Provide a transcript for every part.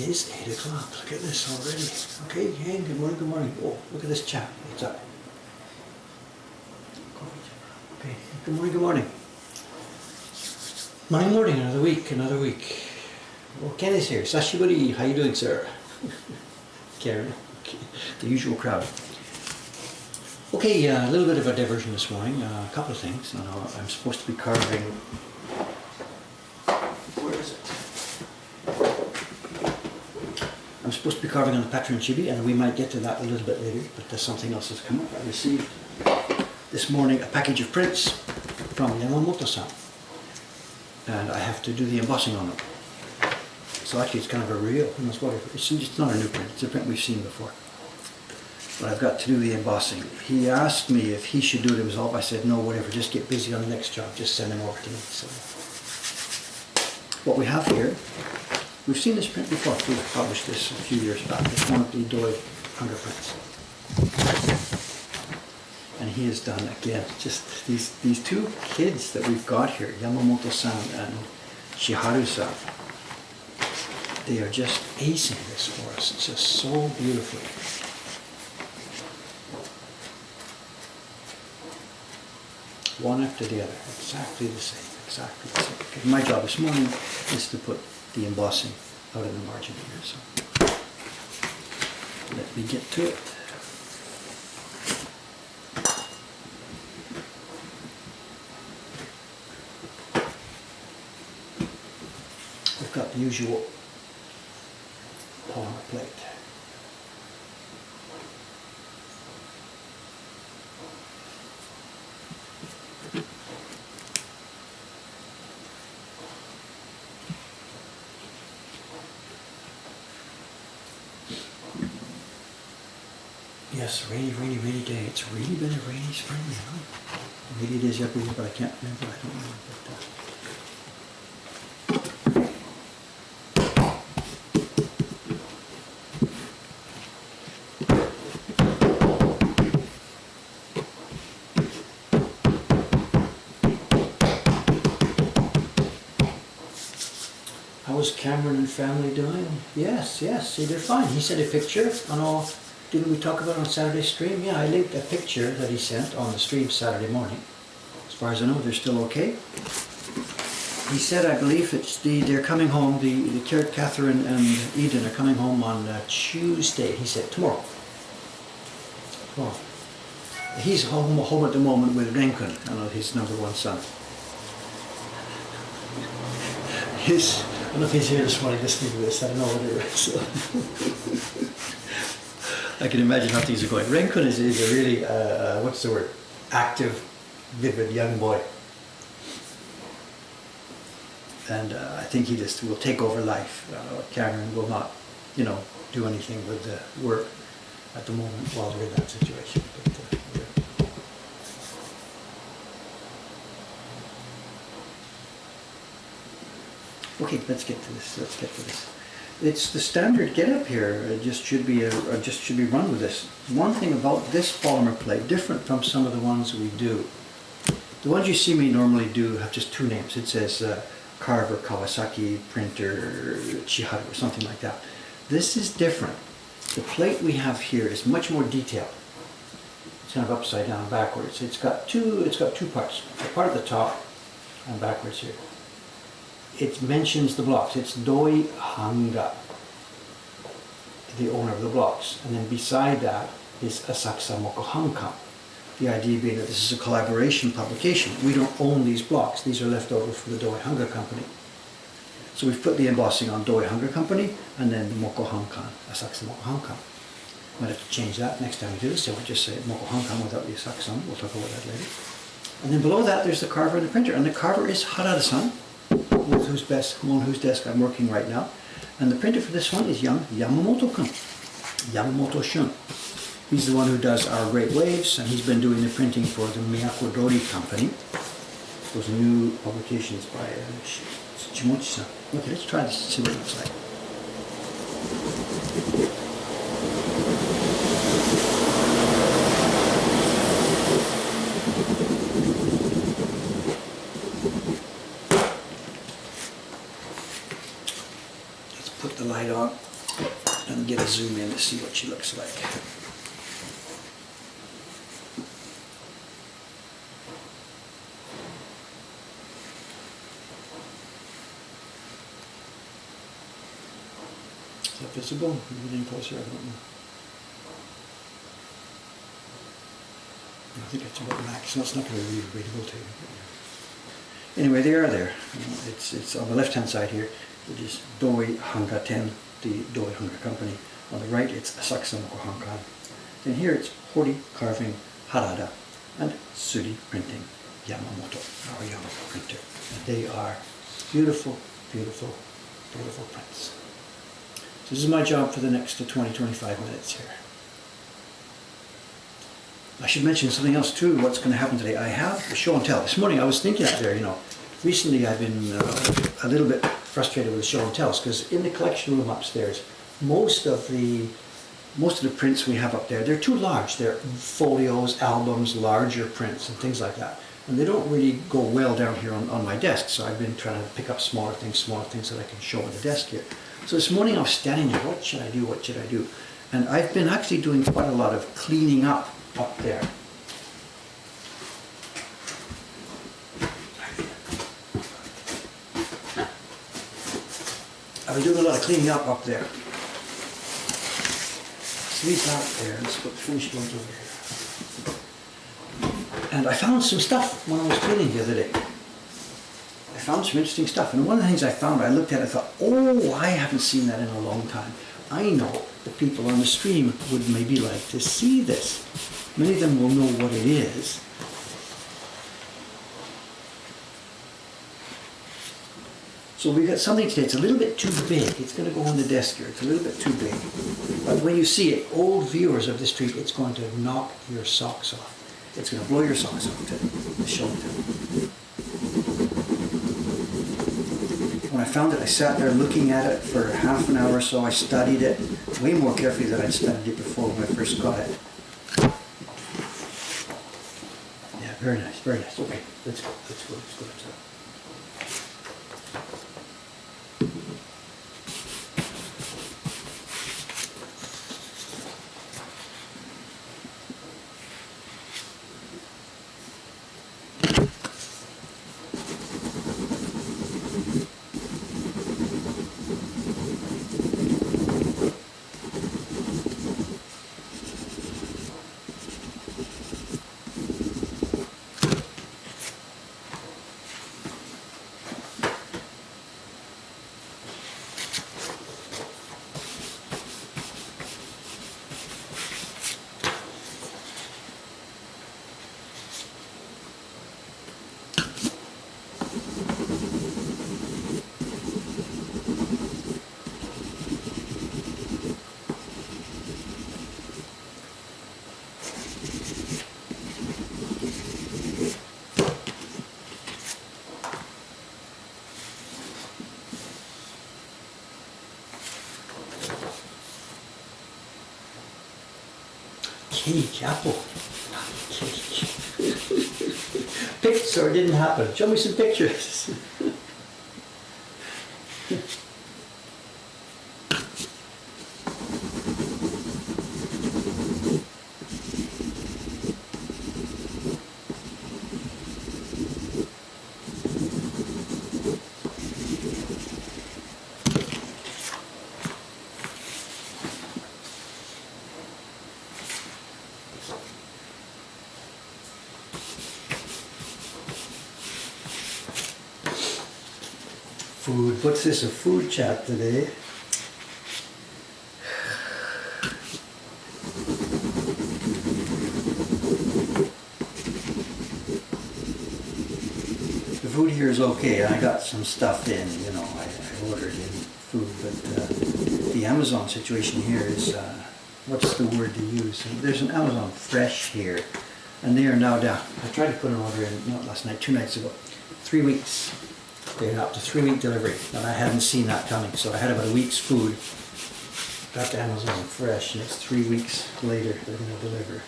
is 8 o'clock. Look at this already. Okay, hey, good morning, good morning. Oh, look at this chap. What's up? Okay, good morning, good morning. Morning, another week, another week. Oh, Kenny's here. Sashiburi, how you doing, sir? Karen, okay. The usual crowd. Okay, a little bit of a diversion this morning. A couple of things. You know, I'm supposed to be carving. Where is it? I'm supposed to be carving on the Patron Chibi, and we might get to that a little bit later, but something else has come up. I received this morning a package of prints from Yamamoto-san, and I have to do the embossing on them. So actually it's kind of a real, it's not a new print, it's a print we've seen before. But I've got to do the embossing. He asked me if he should do it himself. I said, no, whatever, just get busy on the next job, just send them over to me. So what we have here, we've seen this print before. We've published this a few years back. It's one of the Doi hunger prints. And he has done, again, just these two kids that we've got here, Yamamoto-san and Shiharu-san. They are just acing this for us. It's just so beautifully. One after the other, exactly the same, exactly the same. Okay, my job this morning is to put the embossing out in the margin here, so let me get to it. I've got the usual polymer plate. Yes, rainy day. It's really been a rainy spring now. Maybe it is every year, but I can't remember. I don't know. How's Cameron and family doing? Yes, see, they're fine. He sent a picture on all. Didn't we talk about it on Saturday's stream? Yeah, I linked a picture that he sent on the stream Saturday morning. As far as I know, they're still okay. He said, I believe they're coming home, the Catherine and Eden are coming home on Tuesday. He said, tomorrow. He's home at the moment with Renkun, his #1 son. I don't know if he's here this morning listening to this, I don't know what it is. I can imagine how things are going. Renkun is a really, what's the word, active, vivid young boy. And I think he just will take over life. Cameron will not, do anything with the work at the moment while they're in that situation. But, okay, let's get to this. It's the standard get-up here. It just should be run with this. One thing about this polymer plate, different from some of the ones we do. The ones you see me normally do have just two names. It says Carver, Kawasaki, Printer, Chiharu, or something like that. This is different. The plate we have here is much more detailed. It's kind of upside down, backwards. It's got two parts. A part at the top and backwards here. It mentions the blocks. It's Doi Hanga, the owner of the blocks. And then beside that is Asakusa Moko Hankan. The idea being that this is a collaboration publication. We don't own these blocks. These are left over from the Doi Hanga Company. So we've put the embossing on Doi Hanga Company and then the Moko Hankan, Asakusa Moko Hankan. Might have to change that next time we do this. So we'll just say Moko Hankan without the Asakusa. We'll talk about that later. And then below that there's the carver and the printer. And the carver is Harada-san, with whose desk I'm working right now. And the printer for this one is young Yamamoto-kun, Yamamoto-shun. He's the one who does our Great Waves, and he's been doing the printing for the Miyako Dori Company. Those new publications by Shimochi-san. Okay, let's try this and see what it looks like. Put the light on. and get a zoom in to see what she looks like. Is that visible? Getting closer, I don't know. I think it's about max, so it's not going to be readable to you. Anyway, they are there. It's on the left-hand side here. It is Doi Hanga 10, the Doi Hanga company. On the right, it's Asakusa Hanga. And here it's Hori Carving Harada and Suri Printing Yamamoto, our Yamamoto printer. And they are beautiful, beautiful, beautiful prints. So this is my job for the next 20-25 minutes here. I should mention something else too, what's going to happen today. I have a show and tell. This morning I was thinking out there, recently I've been a little bit frustrated with the show and tells, because in the collection room upstairs, most of the prints we have up there, they're too large. They're folios, albums, larger prints and things like that. And they don't really go well down here on my desk, so I've been trying to pick up smaller things that I can show on the desk here. So this morning I was standing there, what should I do? And I've been actually doing quite a lot of cleaning up there. I was doing a lot of cleaning up there. So these out there, let's put the finished ones over here. And I found some stuff when I was cleaning the other day. I found some interesting stuff, and one of the things I found, I looked at it, I thought, oh, I haven't seen that in a long time. I know the people on the stream would maybe like to see this. Many of them will know what it is. So we've got something today, it's a little bit too big. It's going to go on the desk here, it's a little bit too big. But when you see it, old viewers of the stream, it's going to knock your socks off. It's going to blow your socks off to show it to them. When I found it, I sat there looking at it for half an hour or so. I studied it way more carefully than I'd studied it before when I first got it. Yeah, very nice, very nice. Okay, let's go. Cake, apple. Cake. Picture didn't happen. Show me some pictures. Food. What's this? A food chat today? The food here is okay. I got some stuff in, I ordered in food, but the Amazon situation here is, what's the word to use? There's an Amazon Fresh here, and they are now down. I tried to put an order in, not last night, 2 nights ago. 3 weeks. They're up to 3-week delivery, and I hadn't seen that coming, so I had about a week's food. Got to Amazon Fresh, and it's 3 weeks later they're going to deliver.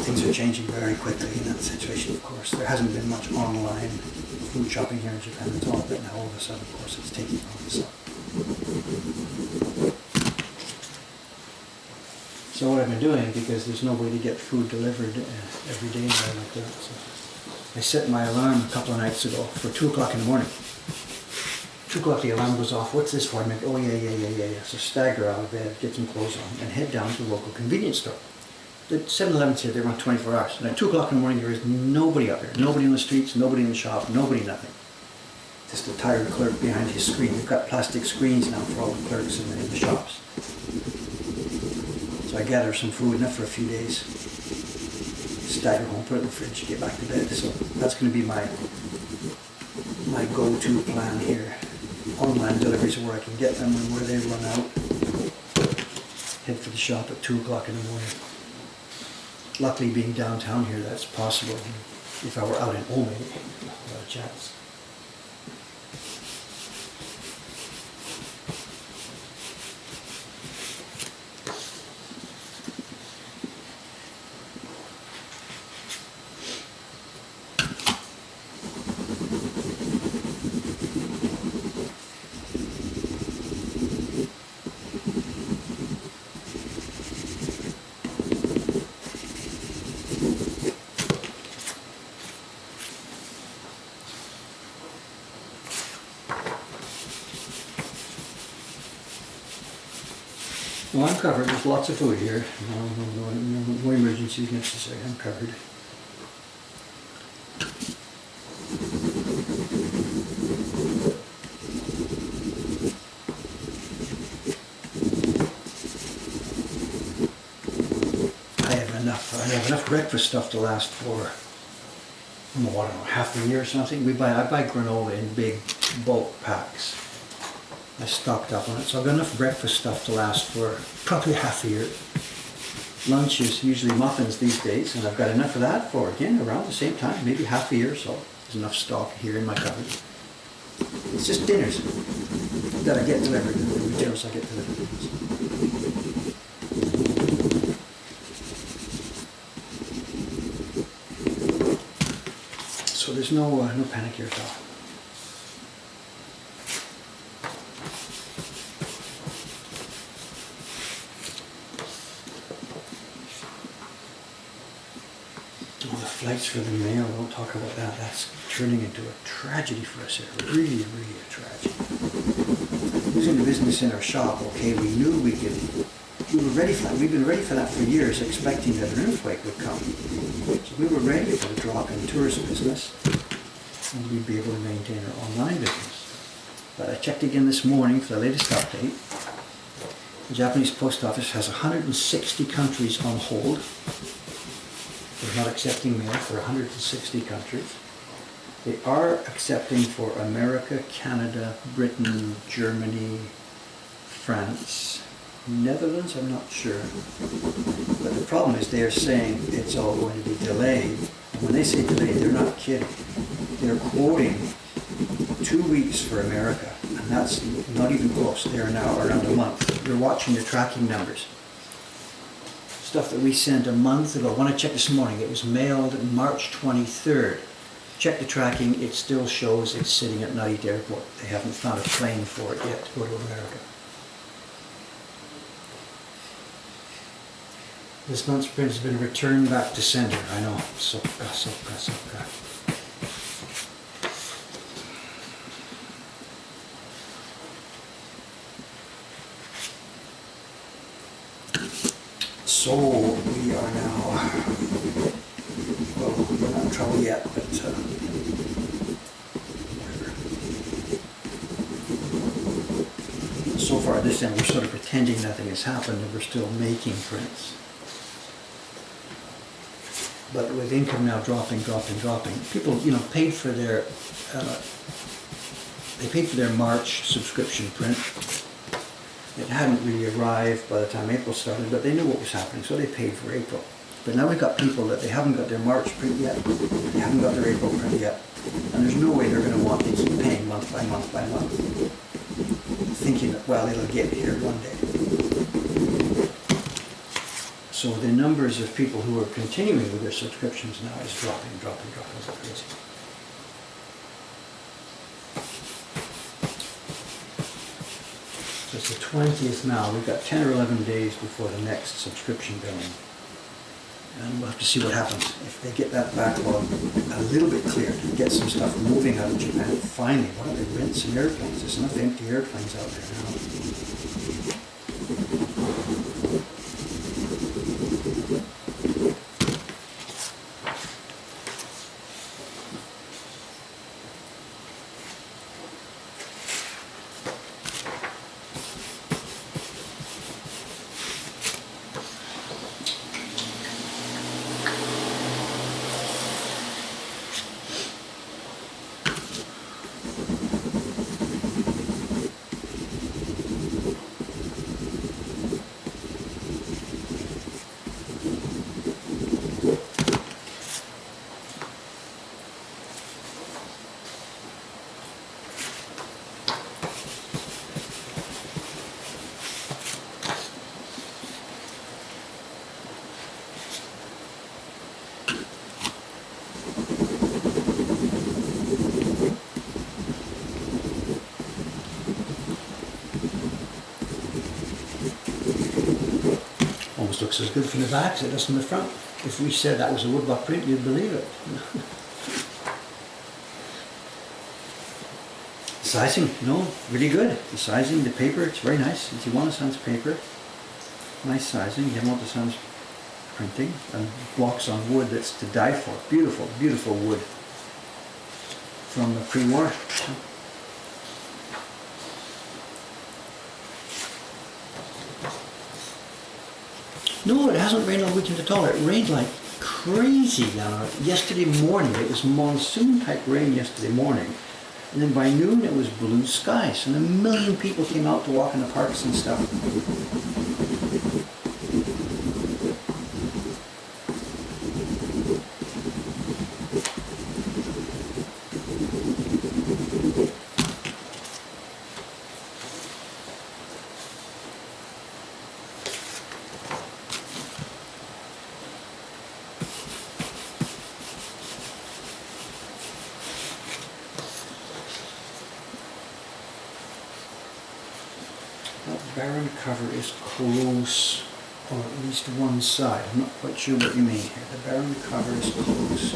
Things are changing. changing very quickly in that situation, of course. There hasn't been much online food shopping here in Japan at all, but now all of a sudden, of course, it's taking off. So what I've been doing, because there's no way to get food delivered every day now like that, so I set my alarm a couple of nights ago for 2 o'clock in the morning. 2 o'clock the alarm goes off. What's this for? I'm like, oh yeah. So stagger out of bed, get some clothes on, and head down to the local convenience store. The 7-Elevens here, they run 24 hours. And at 2 o'clock in the morning, there is nobody out there. Nobody in the streets, nobody in the shop, nobody nothing. Just a tired clerk behind his screen. We've got plastic screens now for all the clerks in the shops. So I gather some food, enough for a few days. Stagger home, put it in the fridge, get back to bed. So that's going to be my go-to plan here. Online deliveries where I can get them and where they run out. Head for the shop at 2 o'clock in the morning. Luckily, being downtown here, that's possible. If I were out in Ome, not a chance. Well, I'm covered. There's lots of food here. No emergencies necessary. I'm covered. I have enough breakfast stuff to last for, I don't know, half a year or something. I buy granola in big bulk packs. I stocked up on it, so I've got enough breakfast stuff to last for probably half a year. Lunch is usually muffins these days, and I've got enough of that for, again, around the same time, maybe half a year or so. There's enough stock here in my cupboard. It's just dinners that I get delivered, the dinners I get delivered. So there's no panic here at all. Flights for the mail, don't talk about that. That's turning into a tragedy for us here. Really a tragedy. Losing the business in our shop, okay, we knew we were ready for that. We've been ready for that for years, expecting that an earthquake would come. So we were ready for the drop in tourist business, and we'd be able to maintain our online business. But I checked again this morning for the latest update. The Japanese Post Office has 160 countries on hold. They're not accepting mail for 160 countries. They are accepting for America, Canada, Britain, Germany, France, Netherlands, I'm not sure. But the problem is they're saying it's all going to be delayed. And when they say delayed, they're not kidding. They're quoting 2 weeks for America, and that's not even close. They are now around a month. You're watching the tracking numbers. Stuff that we sent a month ago. When I checked this morning, it was mailed March 23rd. Check the tracking, it still shows it's sitting at Narita Airport. They haven't found a plane for it yet to go to America. This month's print has been returned back to sender. I know. So. So we are now, well, we're not in trouble yet, but whatever. So far this end, we're sort of pretending nothing has happened and we're still making prints. But with income now dropping, people, paid for their, they paid for their March subscription print. It hadn't really arrived by the time April started, but they knew what was happening, so they paid for April. But now we've got people that they haven't got their March print yet, they haven't got their April print yet, and there's no way they're going to want to keep paying month by month by month, thinking that, well, it'll get here one day. So the numbers of people who are continuing with their subscriptions now is dropping like crazy. So it's the 20th now. We've got 10 or 11 days before the next subscription billing. And we'll have to see what happens if they get that backlog a little bit cleared, get some stuff moving out of Japan. Finally, why don't they rent some airplanes? There's enough empty airplanes out there now. Almost looks as good from the back as it does from the front. If we said that was a woodblock print, you'd believe it. Sizing, no, really good. The sizing, the paper, it's very nice. It's Iwata Sans paper. Nice sizing. Yamamoto Sans printing and blocks on wood that's to die for. Beautiful, beautiful wood from the pre-war. No, it hasn't rained on the weekend at all. It rained like crazy down yesterday morning. It was monsoon type rain yesterday morning. And then by noon it was blue skies. And 1 million people came out to walk in the parks and stuff. That barren cover is close, or at least one side. I'm not quite sure what you mean here. The barren cover is close.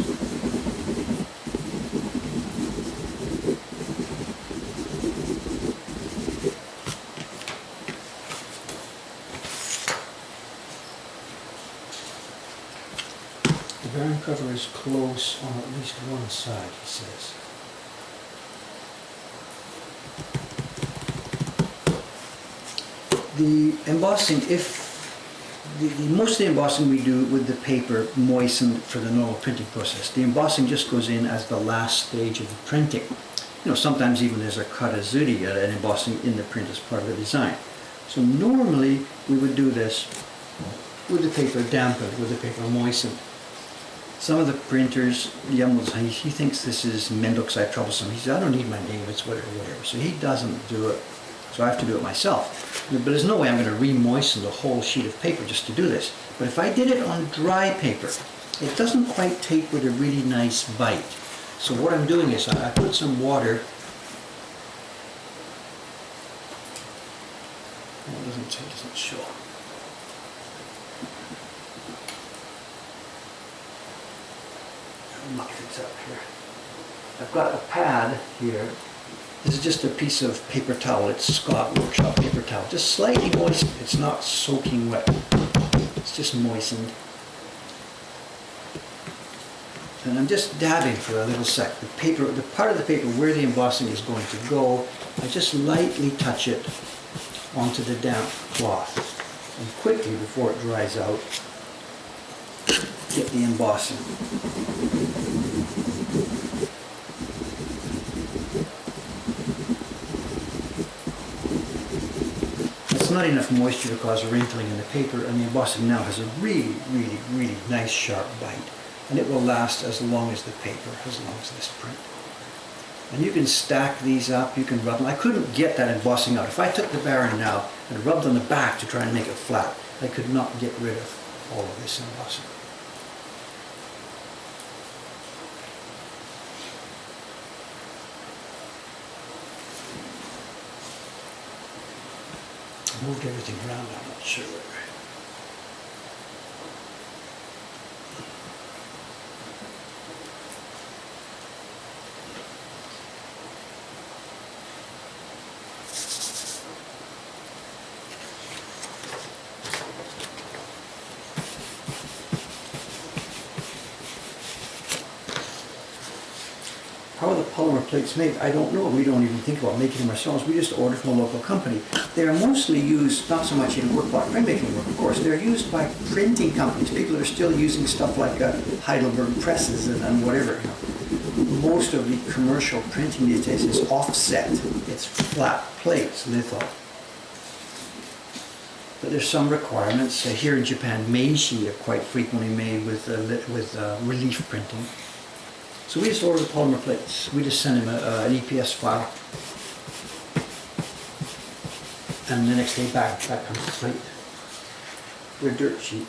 The barren cover is close on at least one side, he says. The embossing, most of the embossing we do with the paper moistened for the normal printing process. The embossing just goes in as the last stage of the printing. You know, sometimes even there's a karazuri, an embossing in the print as part of the design. So normally we would do this with the paper dampened, with the paper moistened. Some of the printers, Yamamoto, he thinks this is mendokusai, troublesome. He says, I don't need my name, it's whatever. So he doesn't do it. So I have to do it myself. But there's no way I'm going to re-moisten the whole sheet of paper just to do this. But if I did it on dry paper, it doesn't quite take with a really nice bite. So what I'm doing is I put some water. Oh, it doesn't show. I'll muck this up here. I've got a pad here. This is just a piece of paper towel. It's Scott Workshop paper towel. Just slightly moistened. It's not soaking wet. It's just moistened. And I'm just dabbing for a little sec. The paper, the part of the paper where the embossing is going to go, I just lightly touch it onto the damp cloth. And quickly, before it dries out, get the embossing. Not enough moisture to cause wrinkling in the paper, and the embossing now has a really, really, really nice sharp bite, and it will last as long as the paper, as long as this print. And you can stack these up, you can rub them. I couldn't get that embossing out. If I took the barren now and rubbed on the back to try and make it flat, I could not get rid of all of this embossing. Moved everything around, I'm not sure. How are the polymer plates made? I don't know. We don't even think about making them ourselves. We just order from a local company. They are mostly used, not so much in work-block printmaking work, of course. They're used by printing companies, people that are still using stuff like Heidelberg presses and whatever. Most of the commercial printing these days is offset. It's flat plates, litho. But there's some requirements. Here in Japan, Meiji are quite frequently made with relief printing. So we just order the polymer plates. We just send him an EPS file. And the next day back comes the plate. They're dirt cheap.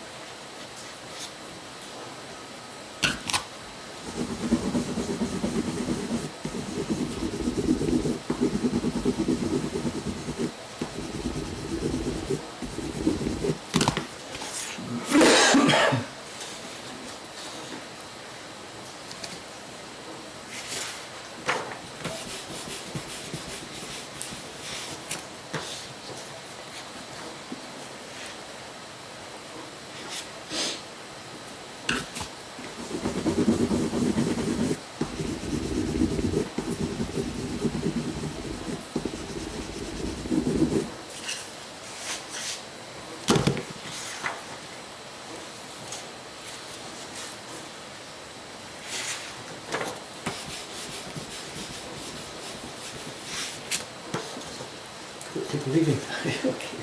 People leaving. Okay.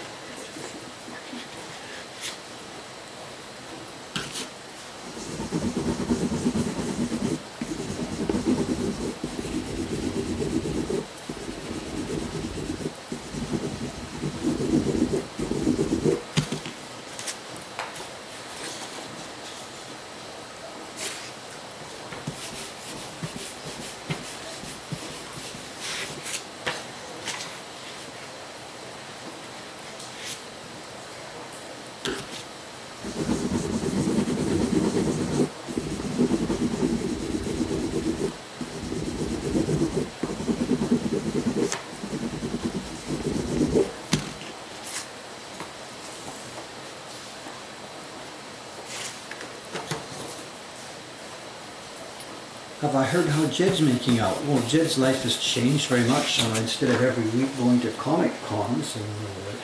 Have I heard how Jed's making out? Well, Jed's life has changed very much. Instead of every week going to comic cons and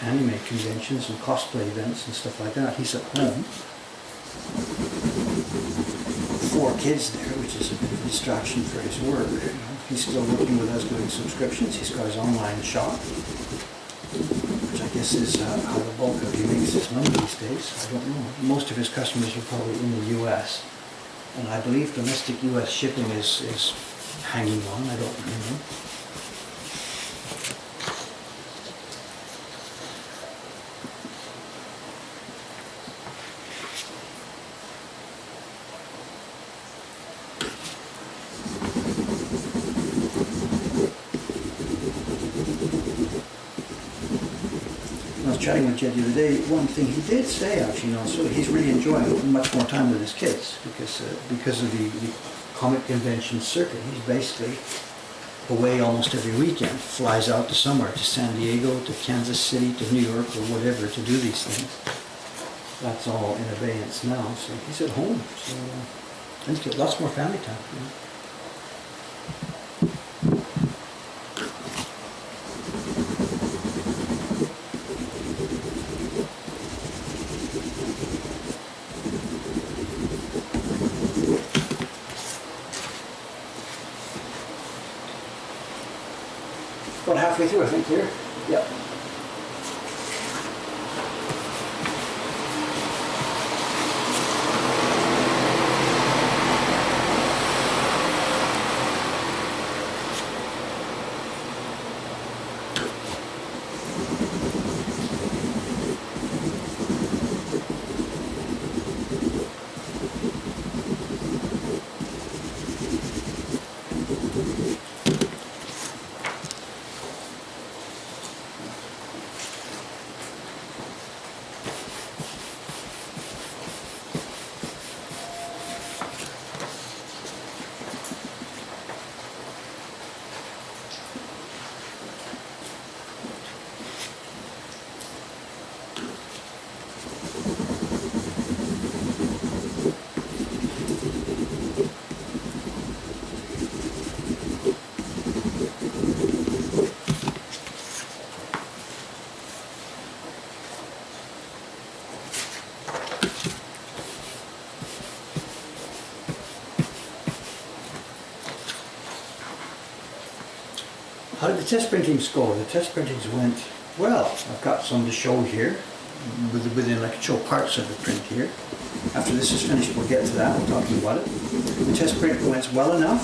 anime conventions and cosplay events and stuff like that, he's at home. 4 kids there, which is a bit of a distraction for his work. He's still working with us doing subscriptions. He's got his online shop, which I guess is how the bulk of he makes his money these days. I don't know. Most of his customers are probably in the US. And I believe domestic US shipping is hanging on. I don't know. I was chatting with Jed the other day. One thing he did say, actually, so he's really enjoying much more time with his kids because of the comic convention circuit. He's basically away almost every weekend. Flies out to somewhere, to San Diego, to Kansas City, to New York, or whatever, to do these things. That's all in abeyance now. So he's at home. So he's got lots more family time. About halfway through, I think, here. Yep. How did the test printings go? The test printings went well. I've got some to show here. Within, I can show parts of the print here. After this is finished, we'll get to that. We'll talk about it. The test print went well enough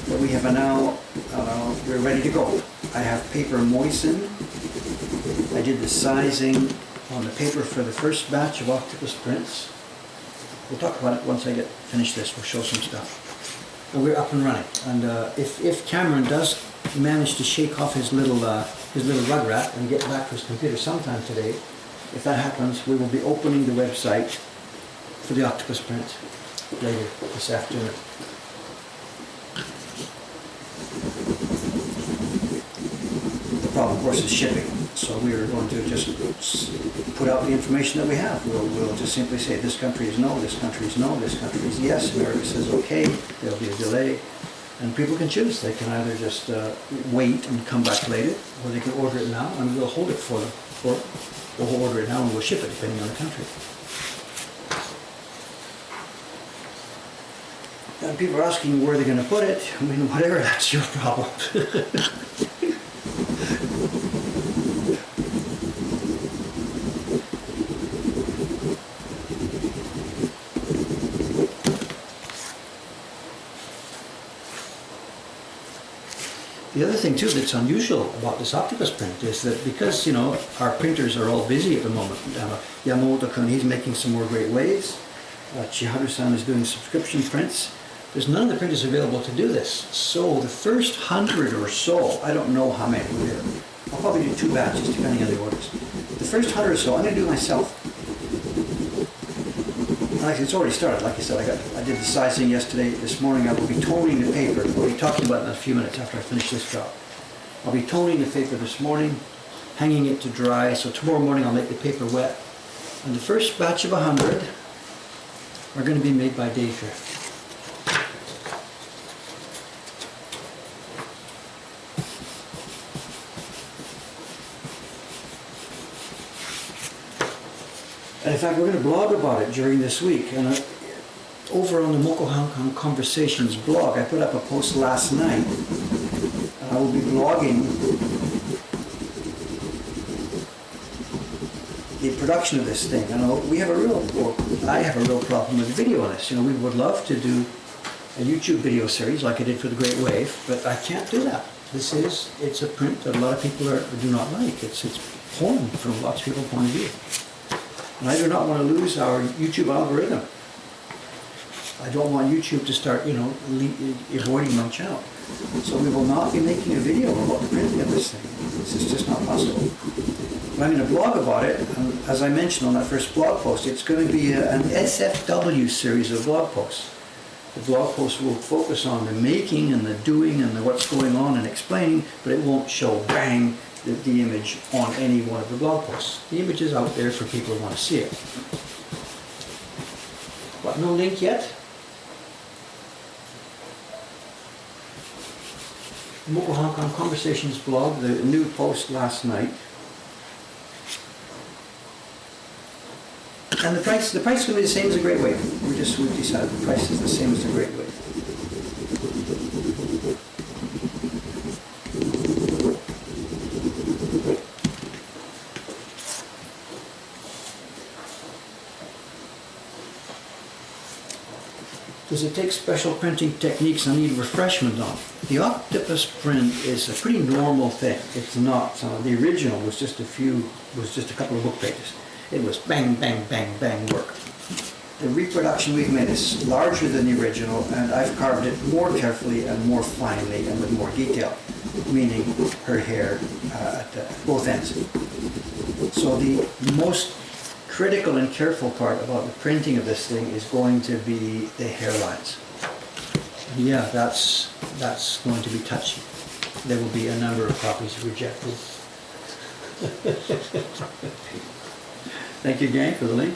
that we have now, we're ready to go. I have paper moistened. I did the sizing on the paper for the first batch of octopus prints. We'll talk about it once I get finished this. We'll show some stuff. And we're up and running. And if Cameron does manage to shake off his little rug rat and get back to his computer sometime today, if that happens, we will be opening the website for the octopus print later this afternoon. The problem, of course, is shipping. So we are going to just put out the information that we have. We'll just simply say this country is no, this country is no, this country is yes. America says okay, there'll be a delay. And people can choose. They can either just wait and come back later, or they can order it now and we'll hold it for them. Or we'll order it now and we'll ship it depending on the country. And people are asking where they're going to put it. I mean, whatever, that's your problem. The other thing too that's unusual about this octopus print is that because, you know, our printers are all busy at the moment. Yamamoto-kun, he's making some more great waves. Chiharu-san is doing subscription prints. There's none of the printers available to do this. So the first 100 or so, I don't know how many there. I'll probably do 2 batches depending on the orders. The first 100 or so, I'm going to do myself. Like it's already started. Like I said, I did the sizing yesterday. This morning I will be toning the paper. We'll be talking about it in a few minutes after I finish this job. I'll be toning the paper this morning, hanging it to dry. So tomorrow morning I'll make the paper wet. And the first batch of 100 are going to be made by day shift. And in fact, we're going to blog about it during this week. And over on the Moko Hong Kong Conversations blog, I put up a post last night. And I will be blogging the production of this thing. And I have a real problem with video on this. You know, we would love to do a YouTube video series like I did for the Great Wave, but I can't do that. It's a print that a lot of people do not like. It's porn from lots of people's point of view. And I do not want to lose our YouTube algorithm. I don't want YouTube to start, you know, avoiding my channel. So we will not be making a video about the printing of this thing. This is just not possible. But I'm going to blog about it, and as I mentioned on that first blog post, it's going to be an SFW series of blog posts. The blog posts will focus on the making and the doing and what's going on and explaining, but it won't show bang the image on any one of the blog posts. The image is out there for people who want to see it. But no link yet? Moko Hong Kong Conversations blog, the new post last night. And the price is going to be the same as the Great Wave. We've decided the price is the same as the Great Wave. Does it take special printing techniques I need refreshment on? The octopus print is a pretty normal thing. It's not. The original was just a couple of book pages. It was bang, bang, bang, bang work. The reproduction we've made is larger than the original, and I've carved it more carefully and more finely and with more detail, meaning her hair at both ends. So the most critical and careful part about the printing of this thing is going to be the hairlines. Yeah, that's going to be touchy. There will be a number of copies rejected. Thank you, gang, for the link.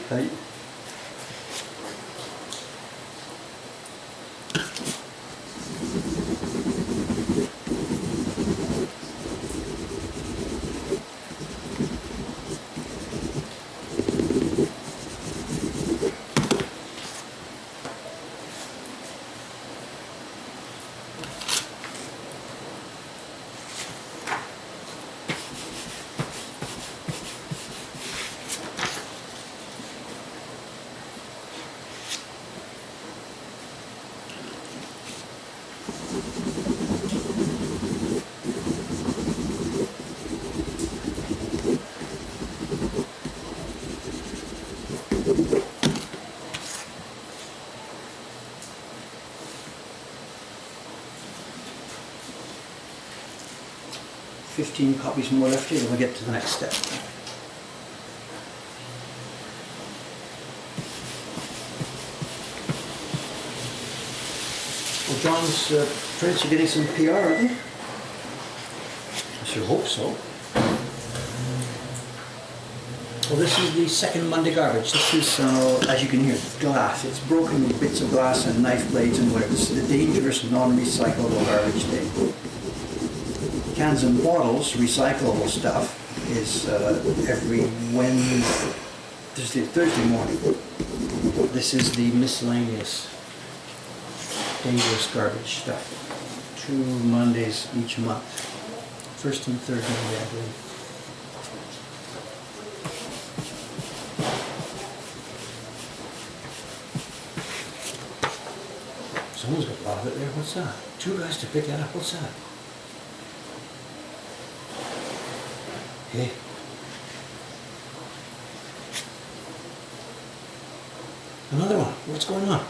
$15 copies more left here, then we'll get to the next step. Well, John's prints are getting some PR, aren't they? I sure hope so. Well, this is the second Monday garbage. This is, as you can hear, glass. It's broken bits of glass and knife blades and whatever. This is the dangerous non-recyclable garbage day. Cans and bottles, recyclable stuff, is every Thursday morning. This is the miscellaneous, dangerous garbage stuff. 2 Mondays each month. First and third Monday, I believe. Someone's got a lot of it there. What's that? 2 guys to pick that up. What's that? Hey. Another one. What's going on?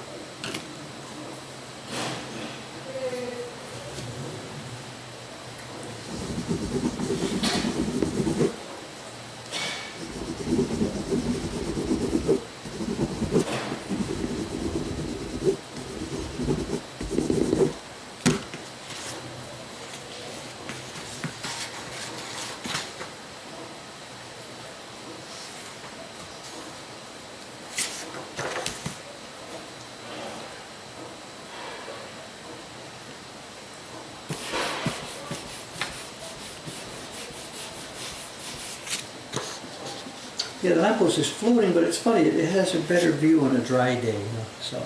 Yeah, the lamppost is floating, but it's funny, it has a better view on a dry day, you know, so.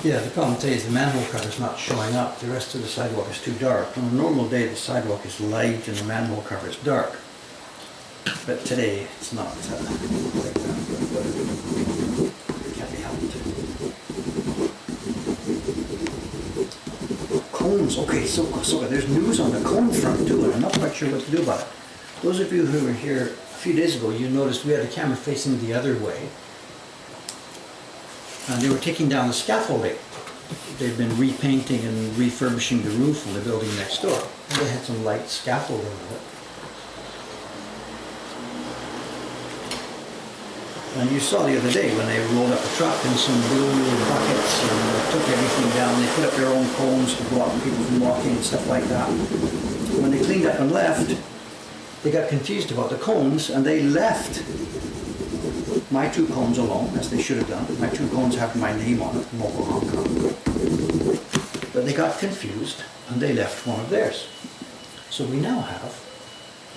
Yeah, the problem today is the manhole cover's not showing up. The rest of the sidewalk is too dark. On a normal day, the sidewalk is light and the manhole cover is dark. But today, it's not like that. It can't be helped. Cones. Okay, so there's news on the cone front too, and I'm not quite sure what to do about it. Those of you who were here a few days ago, you noticed we had the camera facing the other way. And they were taking down the scaffolding. They've been repainting and refurbishing the roof of the building next door. And they had some light scaffolding on it. And you saw the other day when they rolled up a truck and some blue buckets and took everything down. They put up their own cones to block people from walking and stuff like that. When they cleaned up and left, they got confused about the cones and they left my 2 cones alone, as they should have done. My 2 cones have my name on it, Mobile Hong Kong. But they got confused and they left one of theirs. So we now have,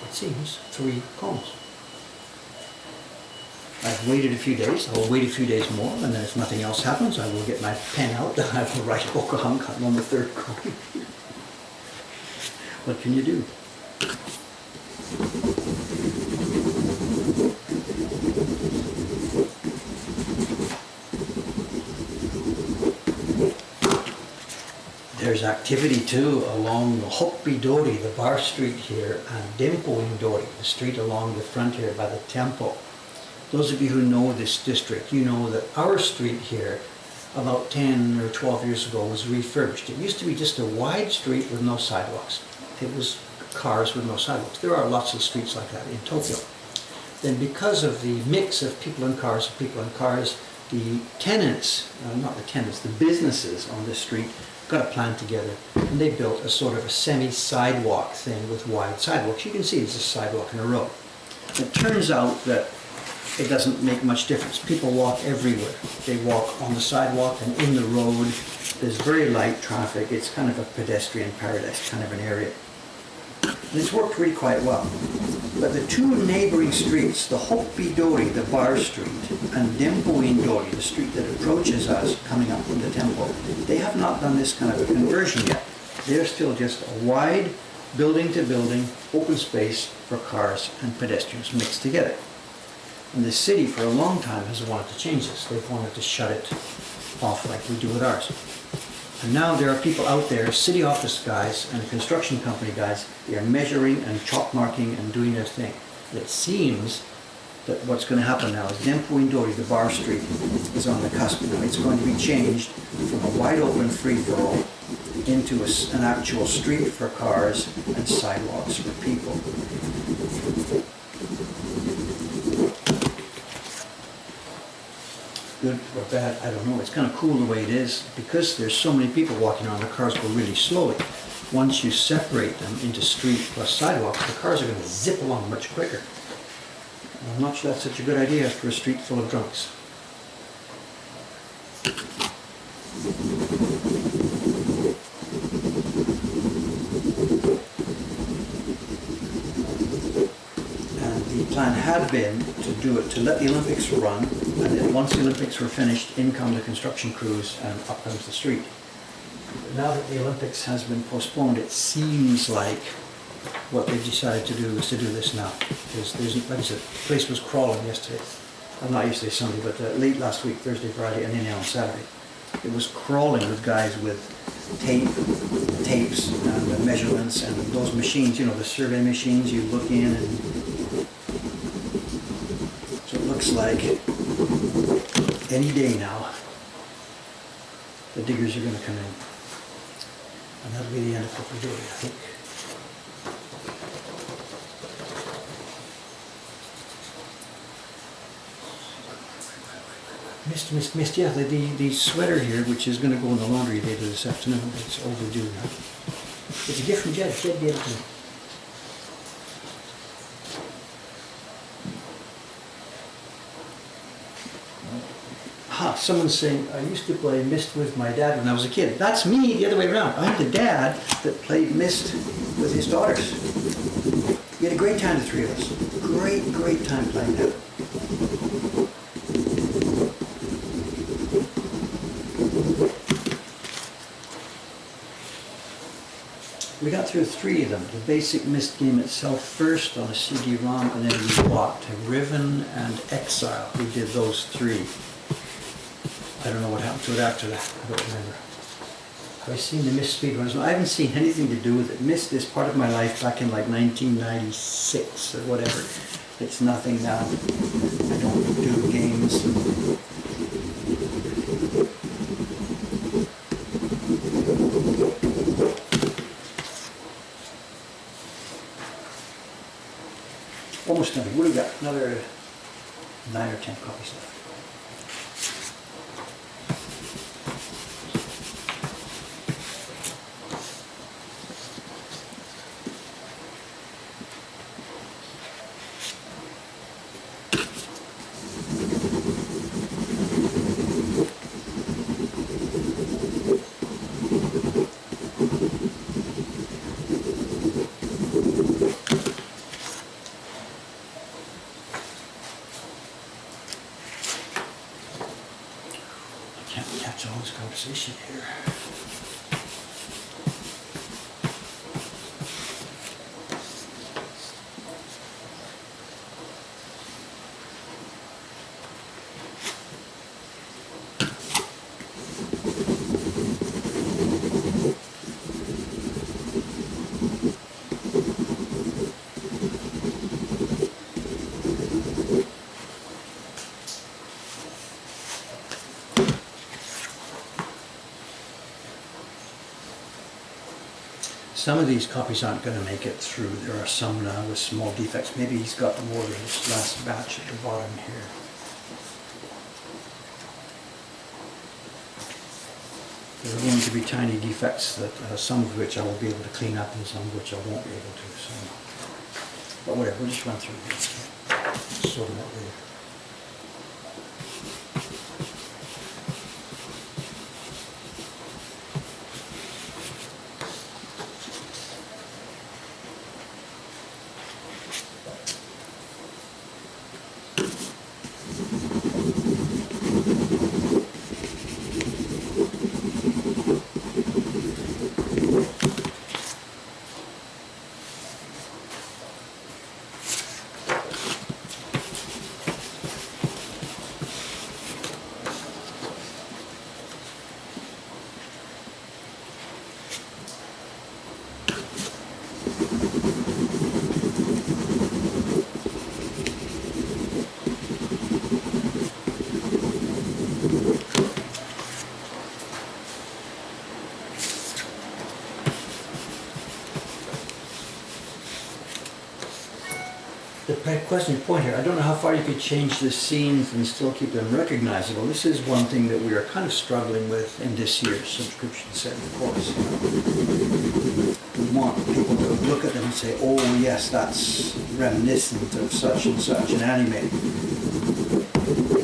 it seems, 3 cones. I've waited a few days. I will wait a few days more, and then if nothing else happens, I will get my pen out and I will write Pocahontas on the 3rd cone. What can you do? there's activity too along Hokpi Dori, the bar street here, and Dimpoing Dori, the street along the front here by the temple. Those of you who know this district, you know that our street here about 10 or 12 years ago was refurbished. It used to be just a wide street with no sidewalks. It was cars with no sidewalks. There are lots of streets like that in Tokyo. Then because of the mix of people and cars, the tenants, not the tenants, the businesses on this street got a plan together, and they built a sort of a semi-sidewalk thing with wide sidewalks. You can see it's a sidewalk in a row. It turns out that it doesn't make much difference. People walk everywhere. They walk on the sidewalk and in the road. There's very light traffic. It's kind of a pedestrian paradise kind of an area. And it's worked really quite well. But the two neighboring streets, the Hokpi Dori, the bar street, and Dimpoing Dori, the street that approaches us coming up from the temple, they have not done this kind of a conversion yet. They're still just a wide building to building open space for cars and pedestrians mixed together. And the city for a long time has wanted to change this. They've wanted to shut it off like we do with ours. And now there are people out there, city office guys and construction company guys, they are measuring and chalk marking and doing their thing. It seems that what's going to happen now is Dimpoing Dori, the bar street, is on the cusp now. It's going to be changed from a wide open free-for-all into an actual street for cars and sidewalks for people. Good or bad, I don't know. It's kind of cool the way it is. Because there's so many people walking around, the cars go really slowly. Once you separate them into street plus sidewalks, the cars are going to zip along much quicker. I'm not sure that's such a good idea for a street full of drunks. The plan had been to do it, to let the Olympics run, and then once the Olympics were finished, in come the construction crews and up comes the street. But now that the Olympics has been postponed, it seems like what they've decided to do is to do this now. There's, like I said, the place was crawling yesterday. Well, not yesterday, Sunday, but late last week, Thursday, Friday, and then on Saturday. It was crawling with guys with tapes and measurements and those machines, you know, the survey machines, you look in and so it looks like any day now the diggers are going to come in. And that'll be the end of what we're doing, I think. Mist. Yeah, the sweater here, which is going to go in the laundry later this afternoon, it's overdue now. It's a gift from Jed. Jed gave it to me. Someone's saying, I used to play Mist with my dad when I was a kid. That's me, the other way around. I'm the dad that played Mist with his daughters. We had a great time, the three of us. Great time playing that. We got through 3 of them. The basic Mist game itself first on a CD-ROM, and then we bought Riven and Exile. We did those 3. I don't know what happened to it after that. I don't remember. Have I seen the Mist speedruns? No, I haven't seen anything to do with it. Mist is part of my life back in like 1996 or whatever. It's nothing now. I don't do games. Almost nothing. What do we got? Another 9 or 10 copies left. Catch all this conversation here. Some of these copies aren't going to make it through. There are some now with small defects. Maybe he's got more in this last batch at the bottom here. There are going to be tiny defects that some of which I will be able to clean up and some of which I won't be able to. So, but whatever, we'll just run through here. Sort them out later. The question point here, I don't know how far you could change the scenes and still keep them recognizable. This is one thing that we are kind of struggling with in this year's subscription set course. We want people to look at them and say, oh yes, that's reminiscent of such and such an anime,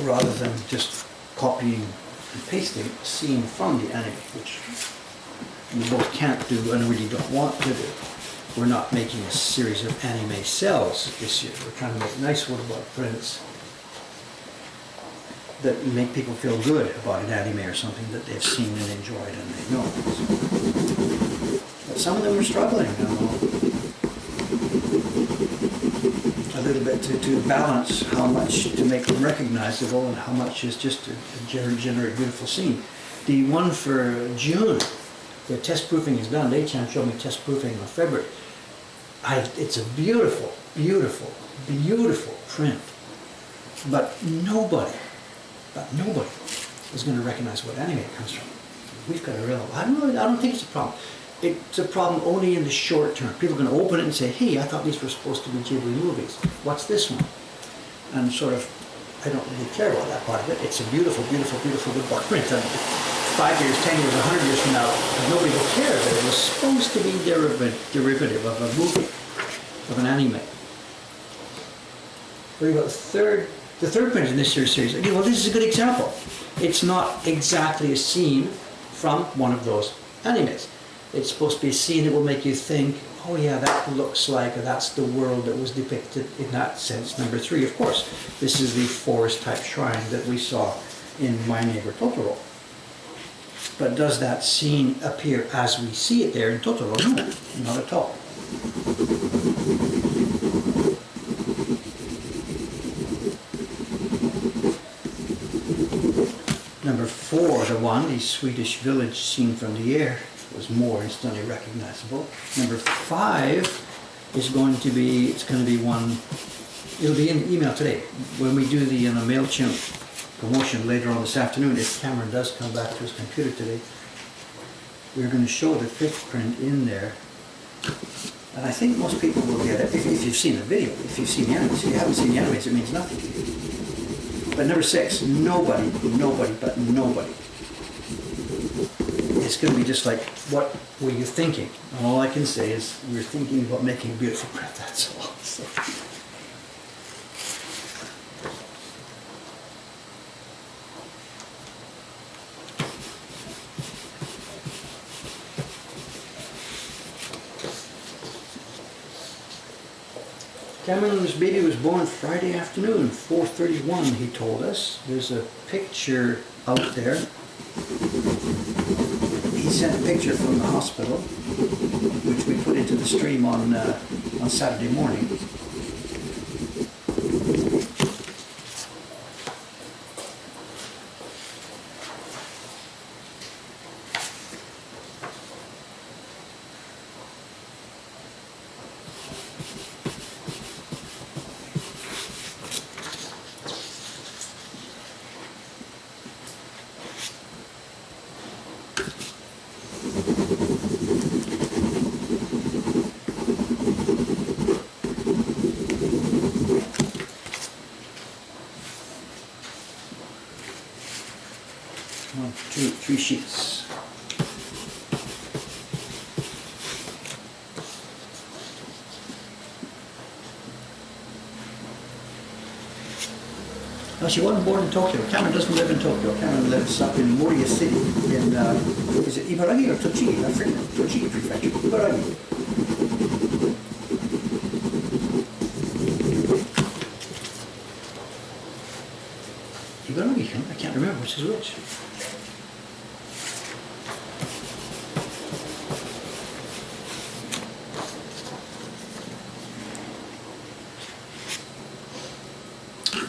rather than just copying and pasting a scene from the anime, which we both can't do and really don't want to do. We're not making a series of anime cells this year. We're trying to make nice woodblock prints that make people feel good about an anime or something that they've seen and enjoyed and they know. But some of them are struggling a little bit to balance how much to make them recognizable and how much is just to generate beautiful scene. The one for June, the test proofing is done. Lei-chan showed me test proofing in February. It's a beautiful, beautiful, beautiful print. But nobody is going to recognize what anime it comes from. We've got a real, I don't think it's a problem. It's a problem only in the short term. People are going to open it and say, hey, I thought these were supposed to be Ghibli movies. What's this one? And sort of, I don't really care about that part of it. It's a beautiful, beautiful, beautiful woodblock print. And 5 years, 10 years, 100 years from now, nobody will care that it was supposed to be derivative of a movie, of an anime. What about the third print in this series? Again, well, this is a good example. It's not exactly a scene from one of those animes. It's supposed to be a scene that will make you think, oh yeah, that looks like, or that's the world that was depicted in that sense. Number 3, of course, this is the forest-type shrine that we saw in My Neighbor Totoro. But does that scene appear as we see it there in Totoro? No, not at all. Number 4, the Swedish village scene from the air, was more instantly recognizable. Number 5 is going to be, one, it'll be in the email today. When we do the MailChimp promotion later on this afternoon, if Cameron does come back to his computer today, we're going to show the 5th print in there. And I think most people will get it if you've seen the video, if you've seen the animes. If you haven't seen the animes, it means nothing to you. But number 6, nobody it's going to be just like, what were you thinking? And all I can say is, we were thinking about making a beautiful print, that's all. So. Cameron's baby was born Friday afternoon, 4:31, he told us. There's a picture out there. He sent a picture from the hospital, which we put into the stream on Saturday morning. 3 sheets. No, she wasn't born in Tokyo. Cameron doesn't live in Tokyo. Cameron lives up in Moriya City in, is it Ibaraki or Tochigi? I forget. Tochigi Prefecture. Ibaraki. Ibaraki, I can't remember which is which.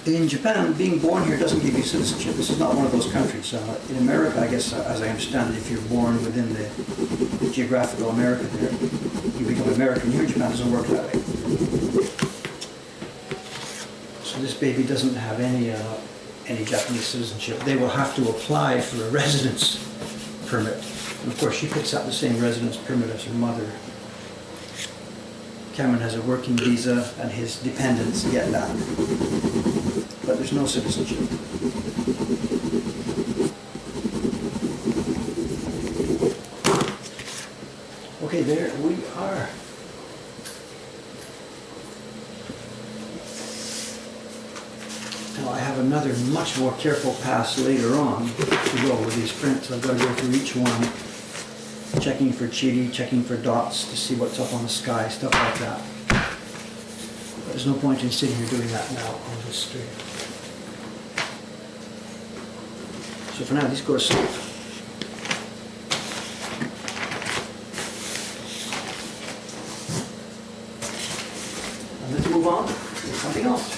In Japan, being born here doesn't give you citizenship. This is not one of those countries. In America, I guess, as I understand it, if you're born within the geographical America there, you become American. Here in Japan, it doesn't work that way. So this baby doesn't have any Japanese citizenship. They will have to apply for a residence permit. And of course, she picks up the same residence permit as her mother. Cameron has a working visa, and his dependents get that. But there's no citizenship. Okay, there we are. Now I have another much more careful pass later on to go with these prints. I've got to go through each one, checking for chiri, checking for dots to see what's up on the sky, stuff like that. But there's no point in sitting here doing that now. I'll just straight. So for now, these go to sleep. And let's move on to something else.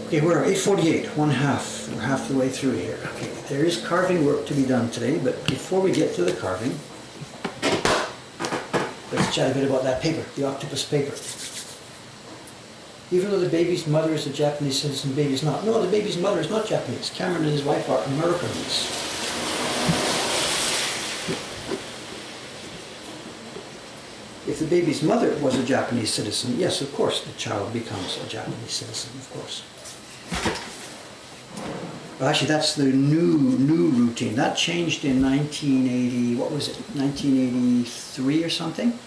Okay, we're at 8:48, one half. We're half the way through here. Okay, there is carving work to be done today, but before we get to the carving, let's chat a bit about that paper, the octopus paper. Even though the baby's mother is a Japanese citizen, the baby's not. No, the baby's mother is not Japanese. Cameron and his wife are Americans. If the baby's mother was a Japanese citizen, yes, of course, the child becomes a Japanese citizen, of course. Well, actually, that's the new routine. That changed in 1980, what was it, 1983 or something?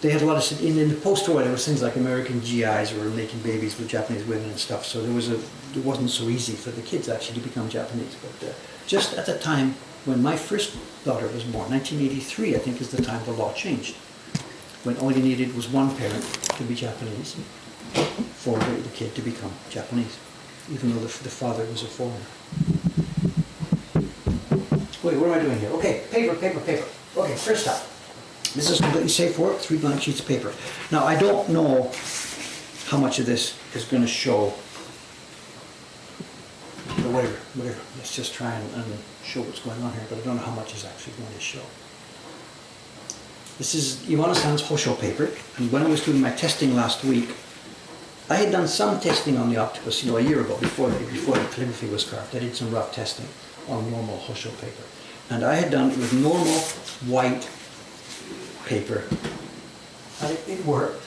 They had a lot of, in the post-war, there was things like American GIs who were making babies with Japanese women and stuff, so it wasn't so easy for the kids actually to become Japanese. But just at the time when my first daughter was born, 1983, I think is the time the law changed, when all you needed was one parent to be Japanese for the kid to become Japanese, even though the father was a foreigner. Wait, what am I doing here? Okay, paper. Okay, first up. This is completely safe work, 3 blank sheets of paper. Now, I don't know how much of this is going to show, or whatever. Let's just try and show what's going on here, but I don't know how much is actually going to show. This is Iwano-san's Hosho paper, and when I was doing my testing last week, I had done some testing on the octopus, a year ago, before the calligraphy was carved. I did some rough testing on normal Hosho paper. And I had done it with normal white paper, and it worked,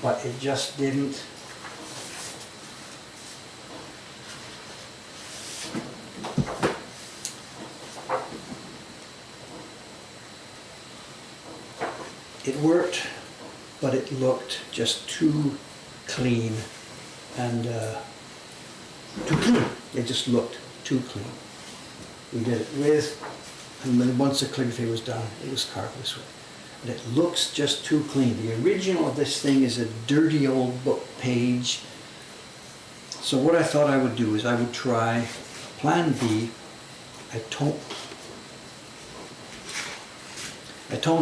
but it just didn't. It worked, but it looked just too clean and too clean. It just looked too clean. We did it with, and then once the calligraphy was done, it was carved this way. And it looks just too clean. The original of this thing is a dirty old book page. So what I thought I would do is I would try plan B. I toned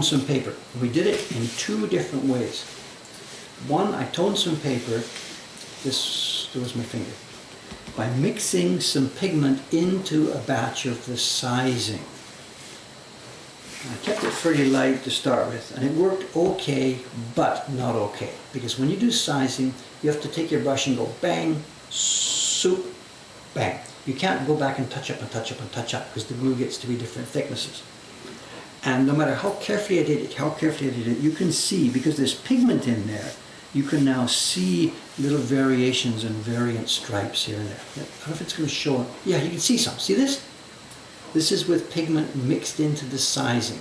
some paper. We did it in 2 different ways. One, I toned some paper, there was my finger, by mixing some pigment into a batch of the sizing. I kept it pretty light to start with, and it worked okay, but not okay. Because when you do sizing, you have to take your brush and go bang, soup, bang. you can't go back and touch up and touch up and touch up because the glue gets to be different thicknesses. And no matter how carefully I did it, you can see, because there's pigment in there, you can now see little variations and variant stripes here and there. I don't know if it's going to show. Yeah, you can see some. See this? This is with pigment mixed into the sizing.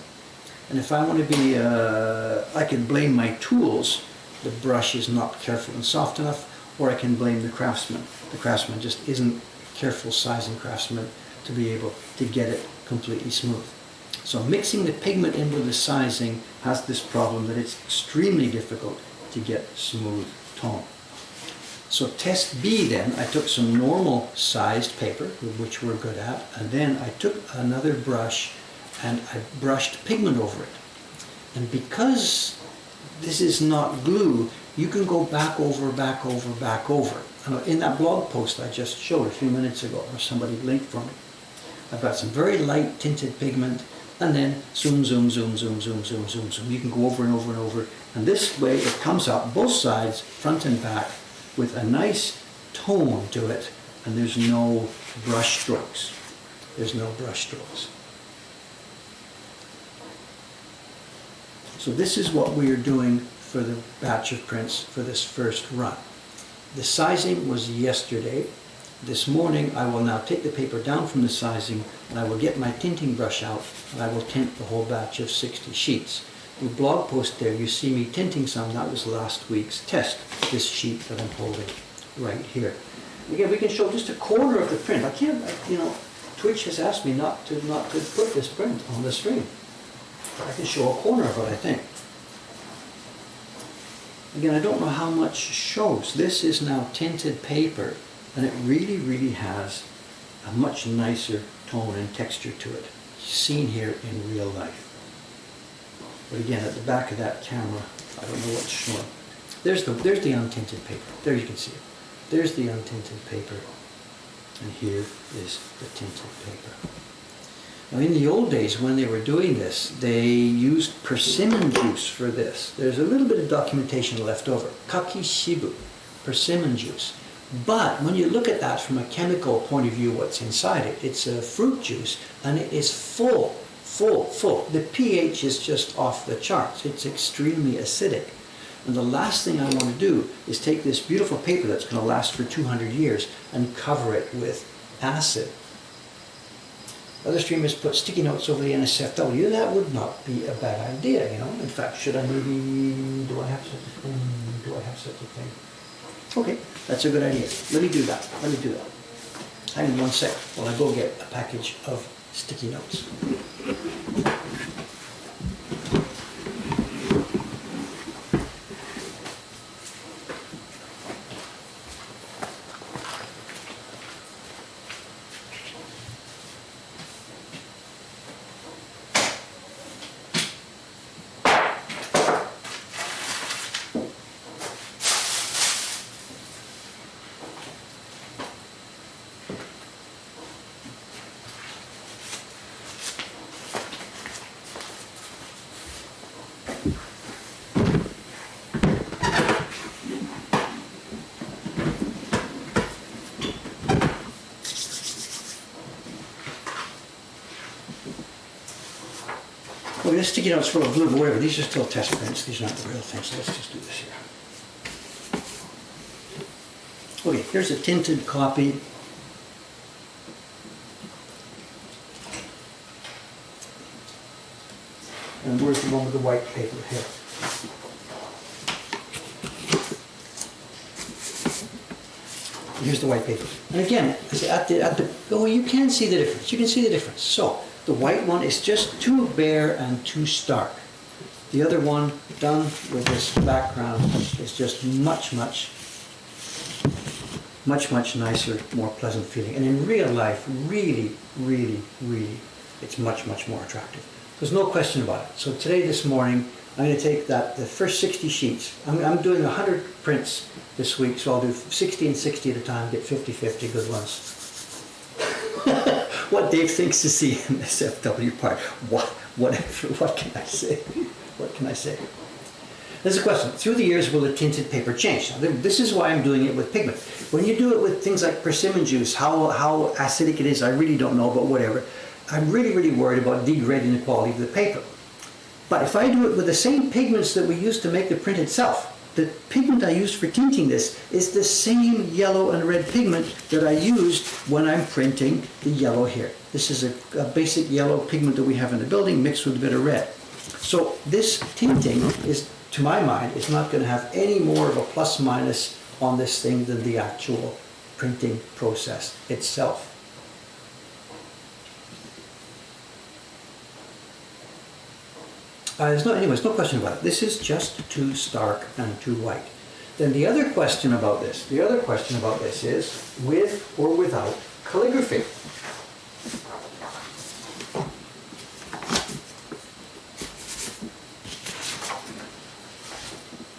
And if I want to be, I can blame my tools. The brush is not careful and soft enough, or I can blame the craftsman. The craftsman just isn't careful sizing craftsman to be able to get it completely smooth. So mixing the pigment in with the sizing has this problem that it's extremely difficult to get smooth tone. So test B then, I took some normal sized paper, which we're good at, and then I took another brush and I brushed pigment over it. And because this is not glue, you can go back over, back over, back over. And in that blog post I just showed a few minutes ago, or somebody linked for me, I've got some very light tinted pigment, and then zoom, zoom, zoom, zoom, zoom, zoom, zoom, zoom. You can go over and over and over. And this way it comes up both sides, front and back, with a nice tone to it, and there's no brush strokes. There's no brush strokes. So this is what we are doing for the batch of prints for this first run. The sizing was yesterday. This morning I will now take the paper down from the sizing and I will get my tinting brush out and I will tint the whole batch of 60 sheets. The blog post there, you see me tinting some. That was last week's test, this sheet that I'm holding right here. Again, we can show just a corner of the print. I can't, you know, Twitch has asked me not to put this print on the screen. I can show a corner of it, I think. Again, I don't know how much shows. This is now tinted paper, and it really, really has a much nicer tone and texture to it, seen here in real life. But again, at the back of that camera, I don't know what's showing. There's the untinted paper. There you can see it. There's the untinted paper, and here is the tinted paper. Now, in the old days, when they were doing this, they used persimmon juice for this. There's a little bit of documentation left over. Kakishibu, persimmon juice. But when you look at that from a chemical point of view, what's inside it, it's a fruit juice, and it is full. The pH is just off the charts. It's extremely acidic. And the last thing I want to do is take this beautiful paper that's going to last for 200 years and cover it with acid. Other streamers put sticky notes over the NSFW. That would not be a bad idea, you know. In fact, should I maybe, do I have such a thing? Okay, that's a good idea. Let me do that. Hang on one sec while I go get a package of sticky notes. Well, this sticky note's full of glue, but whatever. These are still test prints. These aren't the real things, so let's just do this here. Okay, here's a tinted copy. And where's the one with the white paper here? Here's the white paper. And again, oh, you can see the difference. You can see the difference. So, the white one is just too bare and too stark. The other one, done with this background, is just much nicer, more pleasant feeling. And in real life, really, it's much more attractive. There's no question about it. So today, this morning, I'm going to take the first 60 sheets. I'm doing 100 prints this week, so I'll do 60 and 60 at a time, get 50-50 good ones. What Dave thinks is the MSFW part. What can I say? What can I say? There's a question. Through the years, will the tinted paper change? Now, this is why I'm doing it with pigment. When you do it with things like persimmon juice, how acidic it is, I really don't know, but whatever. I'm really, really worried about degrading the quality of the paper. But if I do it with the same pigments that we use to make the print itself, the pigment I used for tinting this is the same yellow and red pigment that I used when I'm printing the yellow here. This is a basic yellow pigment that we have in the building mixed with a bit of red. So this tinting is, to my mind, is not going to have any more of a plus minus on this thing than the actual printing process itself. There's no question about it. This is just too stark and too white. Then the other question about this is with or without calligraphy.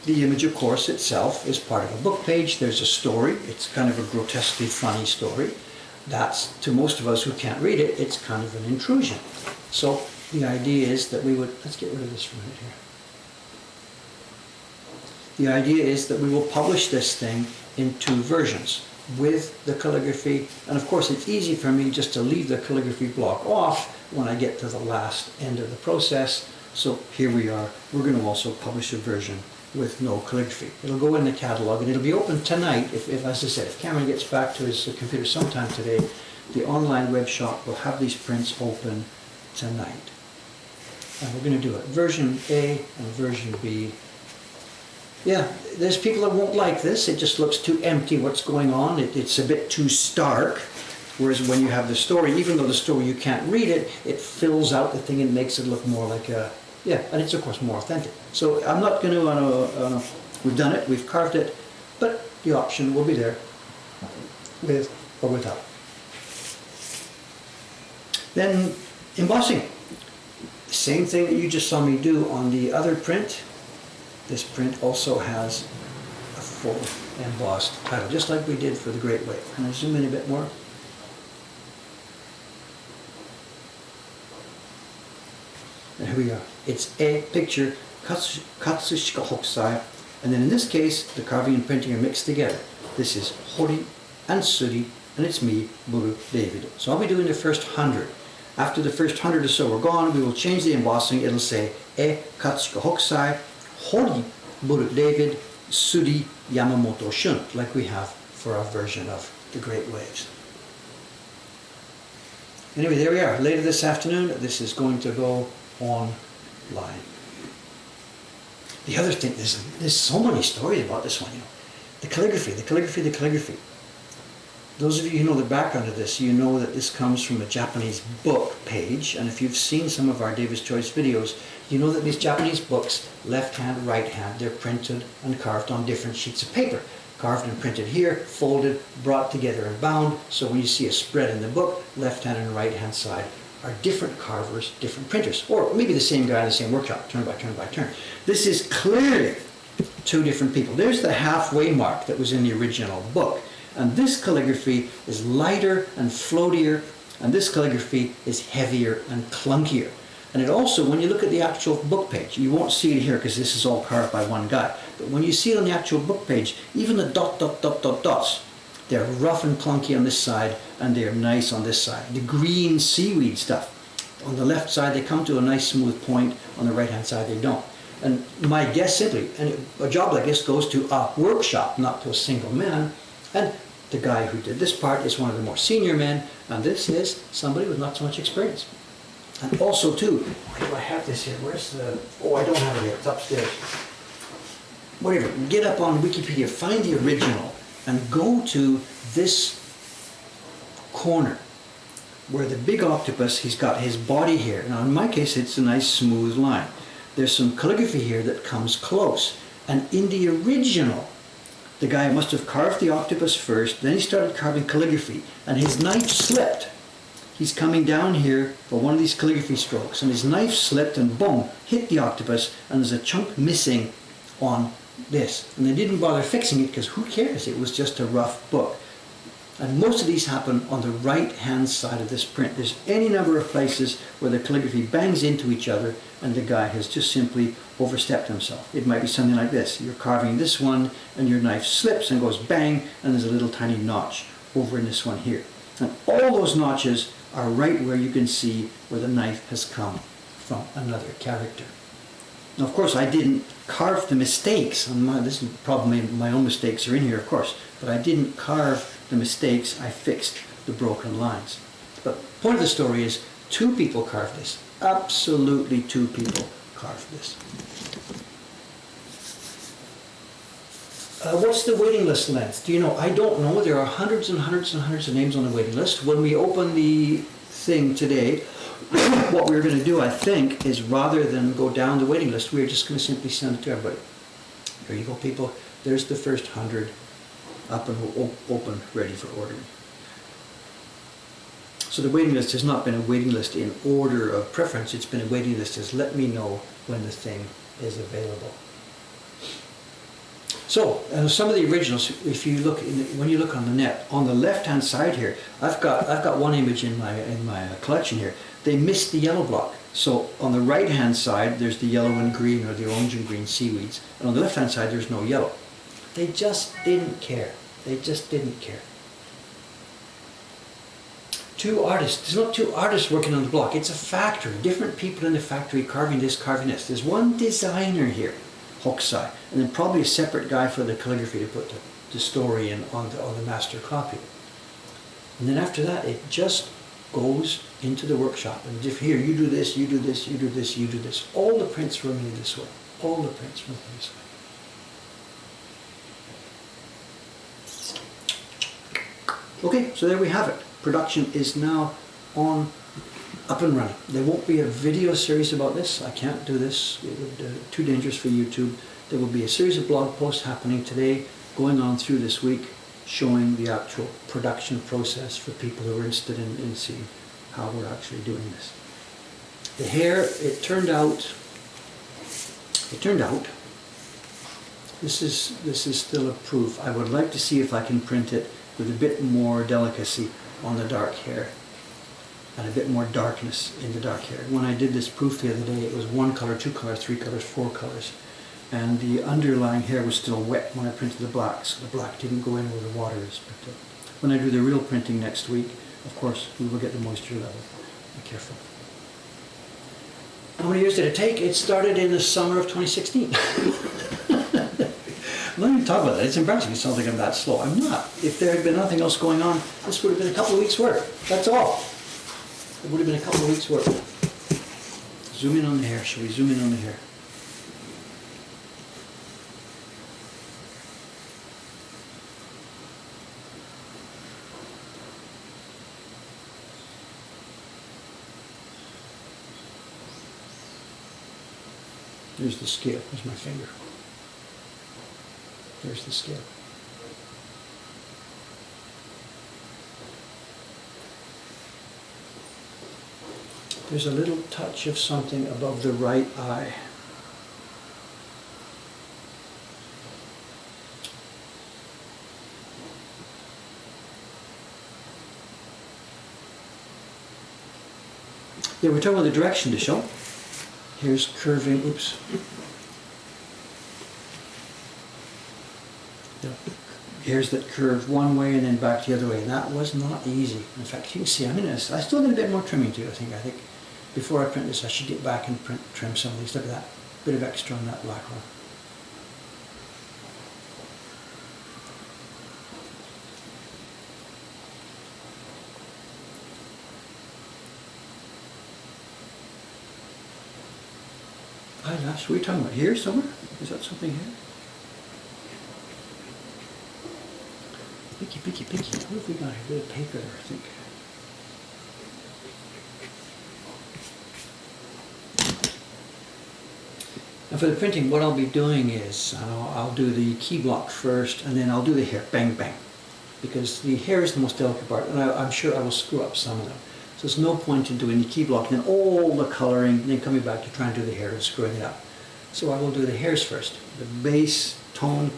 The image, of course, itself is part of a book page. There's a story. It's kind of a grotesquely funny story. That's, to most of us who can't read it, it's kind of an intrusion. So the idea is that we would, let's get rid of this for a minute here. The idea is that we will publish this thing in 2 versions with the calligraphy. And of course, it's easy for me just to leave the calligraphy block off when I get to the last end of the process. So here we are. We're going to also publish a version with no calligraphy. It'll go in the catalog and it'll be open tonight. If as I said, if Cameron gets back to his computer sometime today, the online web shop will have these prints open tonight. And we're going to do it. Version A and version B. Yeah, there's people that won't like this. It just looks too empty what's going on. It's a bit too stark. Whereas when you have the story, even though the story you can't read it, it fills out the thing and makes it look more like a, yeah, and it's of course more authentic. So I'm not going to, we've done it, we've carved it, but the option will be there with or without. Then embossing. Same thing that you just saw me do on the other print. This print also has a full embossed title, just like we did for the Great Wave. Can I zoom in a bit more? And here we are. It's a picture, Katsushika Hokusai, and then in this case, the carving and printing are mixed together. This is Hori and Suri, and it's me, Buru David. So I'll be doing the first 100. After the first 100 or so are gone, we will change the embossing. It'll say E Katsushika Hokusai, Hori Buru David, Suri Yamamoto Shun, like we have for our version of the Great Waves. Anyway, there we are. Later this afternoon, this is going to go online. The other thing, there's so many stories about this one, you know. The calligraphy. Those of you who know the background of this, you know that this comes from a Japanese book page, and if you've seen some of our David's Choice videos, you know that these Japanese books, left hand, right hand, they're printed and carved on different sheets of paper. Carved and printed here, folded, brought together and bound, so when you see a spread in the book, left hand and right hand side are different carvers, different printers, or maybe the same guy in the same workshop, turn by turn by turn. This is clearly 2 different people. There's the halfway mark that was in the original book. And this calligraphy is lighter and floatier, and this calligraphy is heavier and clunkier. And it also, when you look at the actual book page, you won't see it here because this is all carved by one guy, but when you see it on the actual book page, even the dots, they're rough and clunky on this side, and they're nice on this side. The green seaweed stuff, on the left side they come to a nice smooth point, on the right hand side they don't. And my guess simply, and a job like this goes to a workshop, not to a single man, and the guy who did this part is one of the more senior men, and this is somebody with not so much experience. And also too, where do I have this here? Where's the, oh, I don't have it here, it's upstairs. Whatever, get up on Wikipedia, find the original, and go to this corner where the big octopus, he's got his body here. Now in my case, it's a nice smooth line. There's some calligraphy here that comes close. And in the original, the guy must have carved the octopus first, then he started carving calligraphy, and his knife slipped. He's coming down here for one of these calligraphy strokes, and his knife slipped and boom, hit the octopus, and there's a chunk missing on this. And they didn't bother fixing it because who cares? It was just a rough book. And most of these happen on the right-hand side of this print. There's any number of places where the calligraphy bangs into each other and the guy has just simply overstepped himself. It might be something like this. You're carving this one and your knife slips and goes bang, and there's a little tiny notch over in this one here. And all those notches are right where you can see where the knife has come from another character. Now, of course, I didn't carve the mistakes. This is probably my own mistakes are in here, of course, but I didn't carve the mistakes. I fixed the broken lines. But the point of the story is 2 people carved this. Absolutely 2 people carved this. What's the waiting list length? Do you know? I don't know. There are hundreds and hundreds and hundreds of names on the waiting list. When we open the thing today, what we're going to do, I think, is rather than go down the waiting list, we're just going to simply send it to everybody. Here you go, people. There's the first 100 up and open, ready for ordering. So the waiting list has not been a waiting list in order of preference. It's been a waiting list as let me know when the thing is available. So some of the originals, if you look when you look on the net, on the left-hand side here, I've got one image in my collection here. They missed the yellow block. So on the right-hand side, there's the yellow and green, or the orange and green seaweeds, and on the left-hand side, there's no yellow. They just didn't care. They just didn't care. 2 artists. There's not 2 artists working on the block. It's a factory. Different people in the factory carving this, carving this. There's one designer here, Hokusai, and then probably a separate guy for the calligraphy to put the story in on the master copy. And then after that, it just goes into the workshop. And if here, you do this, you do this, you do this, you do this. All the prints run in this way. All the prints run in this way. Okay, so there we have it. Production is now up and running. There won't be a video series about this. I can't do this. It would too dangerous for YouTube. There will be a series of blog posts happening today, going on through this week, showing the actual production process for people who are interested in seeing how we're actually doing this. The hair, it turned out, this is still a proof. I would like to see if I can print it with a bit more delicacy on the dark hair and a bit more darkness in the dark hair. When I did this proof the other day, it was 1 color, 2 colors, 3 colors, 4 colors, and the underlying hair was still wet when I printed the black, so the black didn't go in where the water is. But when I do the real printing next week, of course, we will get the moisture level. Be careful. How many years did it take? It started in the summer of 2016. Let me talk about that. It's embarrassing. It sounds like I'm that slow. I'm not. If there had been nothing else going on, this would have been a couple of weeks' work. That's all. It would have been a couple of weeks' work. Zoom in on the hair. Shall we zoom in on the hair? There's the scale. There's my finger. There's the scale. There's a little touch of something above the right eye. Yeah, we're talking about the direction to show. Here's curving, oops. Hairs that curve one way and then back the other way, and that was not easy. In fact, you can see, I still need a bit more trimming to it, I think before I print this, I should get back and trim some of these. Look at that, bit of extra on that black one. Eyelash, what are you talking about? Here somewhere? Is that something here? Picky. What have we got here? A bit of paper there, I think. And for the printing, what I'll be doing is I'll do the key block first, and then I'll do the hair. Bang, bang. Because the hair is the most delicate part, and I'm sure I will screw up some of them. So there's no point in doing the key block, and then all the coloring, and then coming back to try and do the hair and screwing it up. So I will do the hairs first. The base tone,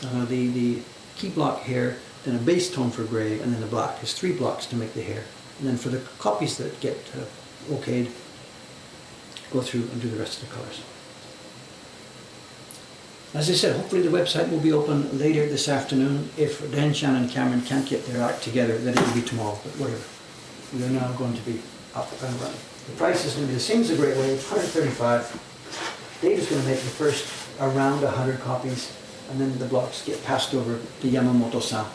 the key block hair then a base tone for grey, and then the black. There's 3 blocks to make the hair. And then for the copies that get okayed, go through and do the rest of the colours. As I said, hopefully the website will be open later this afternoon. If Dan, Shannon, and Cameron can't get their act together, then it will be tomorrow, but whatever. We are now going to be up and running. The price is going to be the same as the Great Wave, 135. Dave is going to make the first around 100 copies, and then the blocks get passed over to Yamamoto-san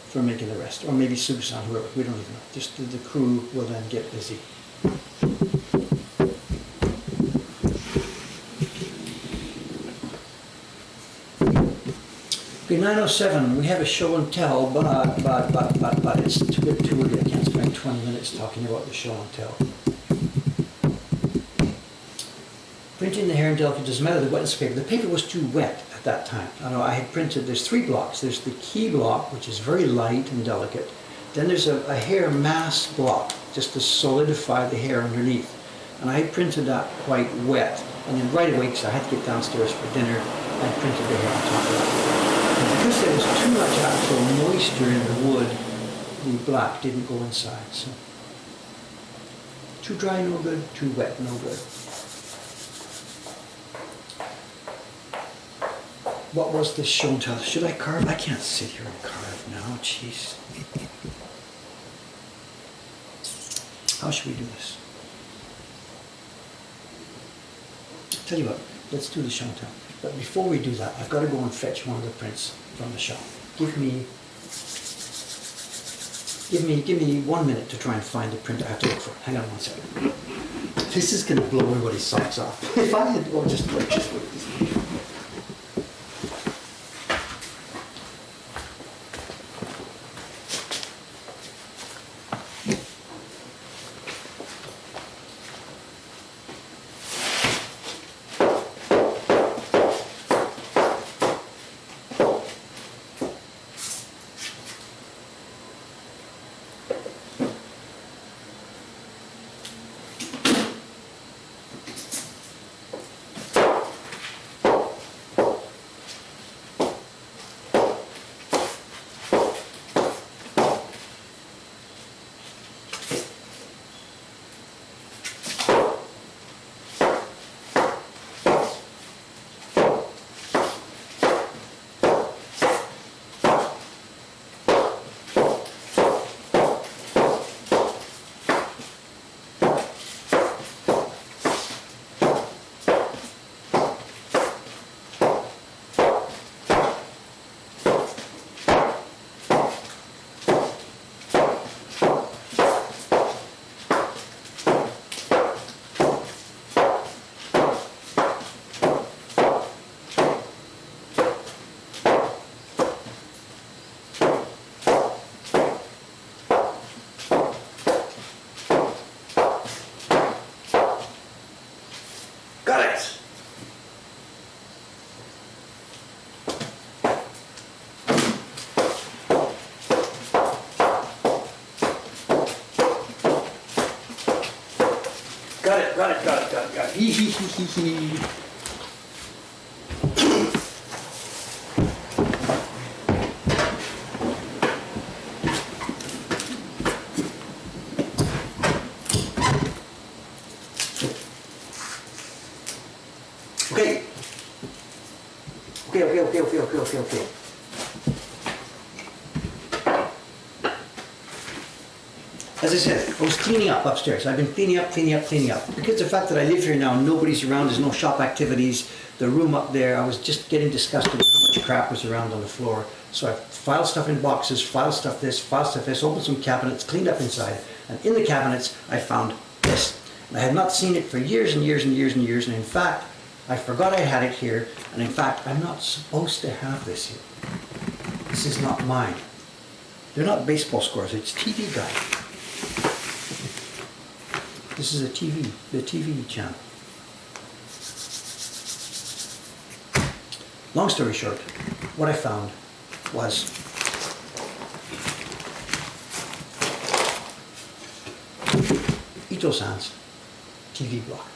for making the rest, or maybe Sue-san, whoever, we don't even know. Just the crew will then get busy. Okay, 9:07, we have a show and tell, but it's too good too early. I can't spend 20 minutes talking about the show and tell. Printing the hair in delicate doesn't matter the wetness of paper. The paper was too wet at that time. I had printed, there's 3 blocks. There's the key block, which is very light and delicate. Then there's a hair mass block, just to solidify the hair underneath. And I had printed that quite wet. And then right away, because I had to get downstairs for dinner, I printed the hair on top of that. And because there was too much actual moisture in the wood, the black didn't go inside. So too dry, no good. Too wet, no good. What was this show and tell? Should I carve? I can't sit here and carve now. Jeez. How should we do this? Tell you what, let's do the show and tell. But before we do that, I've got to go and fetch one of the prints from the shop. Give me 1 minute to try and find the print I have to look for. Hang on 1 second. This is going to blow everybody's socks off. If I had to go just wait this. Got it. Okay. As I said, I was cleaning up upstairs. I've been cleaning up. Because the fact that I live here now, nobody's around, there's no shop activities, the room up there, I was just getting disgusted with how much crap was around on the floor. So I filed stuff in boxes, filed stuff this, opened some cabinets, cleaned up inside. And in the cabinets, I found this. And I had not seen it for years and years. And in fact, I forgot I had it here. And in fact, I'm not supposed to have this here. This is not mine. They're not baseball scores, it's TV Guide. This is the TV channel. Long story short, what I found was Ito-san's TV block.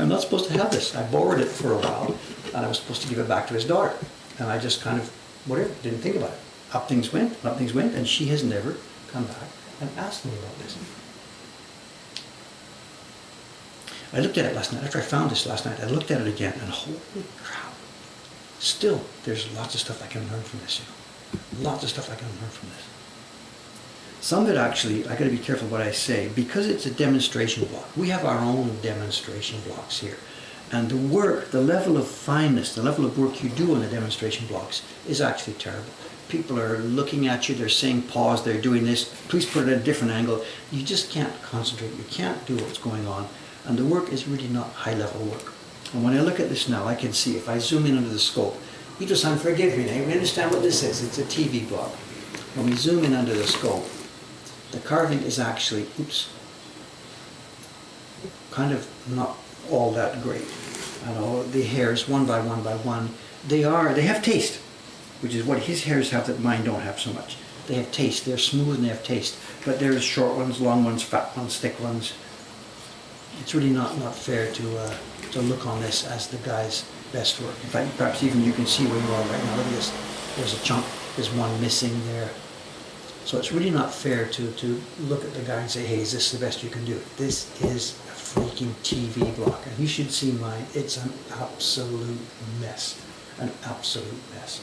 I'm not supposed to have this. I borrowed it for a while, and I was supposed to give it back to his daughter. And I just kind of, whatever, didn't think about it. Up things went, and she has never come back and asked me about this. I looked at it last night, after I found this last night, I looked at it again, and holy crap. Still, there's lots of stuff I can learn from this, Lots of stuff I can learn from this. Some of it actually, I gotta be careful what I say, because it's a demonstration block. We have our own demonstration blocks here. And the work, the level of fineness, the level of work you do on the demonstration blocks is actually terrible. People are looking at you, they're saying pause, they're doing this, please put it at a different angle. You just can't concentrate, you can't do what's going on. And the work is really not high level work. And when I look at this now, I can see, if I zoom in under the scope, Ito-san, forgive me, we understand what this is, it's a TV block. When we zoom in under the scope, the carving is actually, kind of not all that great. And all the hairs, one by one, they have taste, which is what his hairs have that mine don't have so much. They have taste, they're smooth and they have taste. But there's short ones, long ones, fat ones, thick ones. It's really not fair to look on this as the guy's best work. In fact, perhaps even you can see where you are right now. Look at this. There's a chunk, there's one missing there. So it's really not fair to look at the guy and say, hey, is this the best you can do? This is a freaking TV block. And you should see mine. It's an absolute mess. An absolute mess.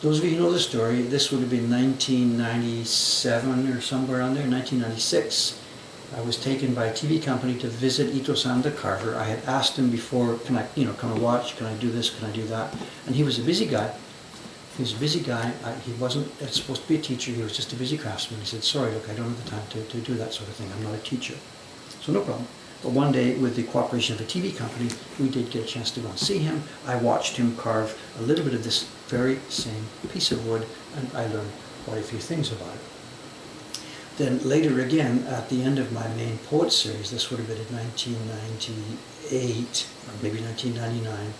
Those of you who know the story, this would have been 1997 or somewhere around there, 1996. I was taken by a TV company to visit Ito-san the carver. I had asked him before, can I watch, can I do this, can I do that? And he was a busy guy. He wasn't supposed to be a teacher, he was just a busy craftsman. He said, sorry, look, I don't have the time to do that sort of thing. I'm not a teacher. So no problem. But one day, with the cooperation of a TV company, we did get a chance to go and see him. I watched him carve a little bit of this very same piece of wood, and I learned quite a few things about it. Then later again, at the end of my main poet series, this would have been in 1998, or maybe 1999,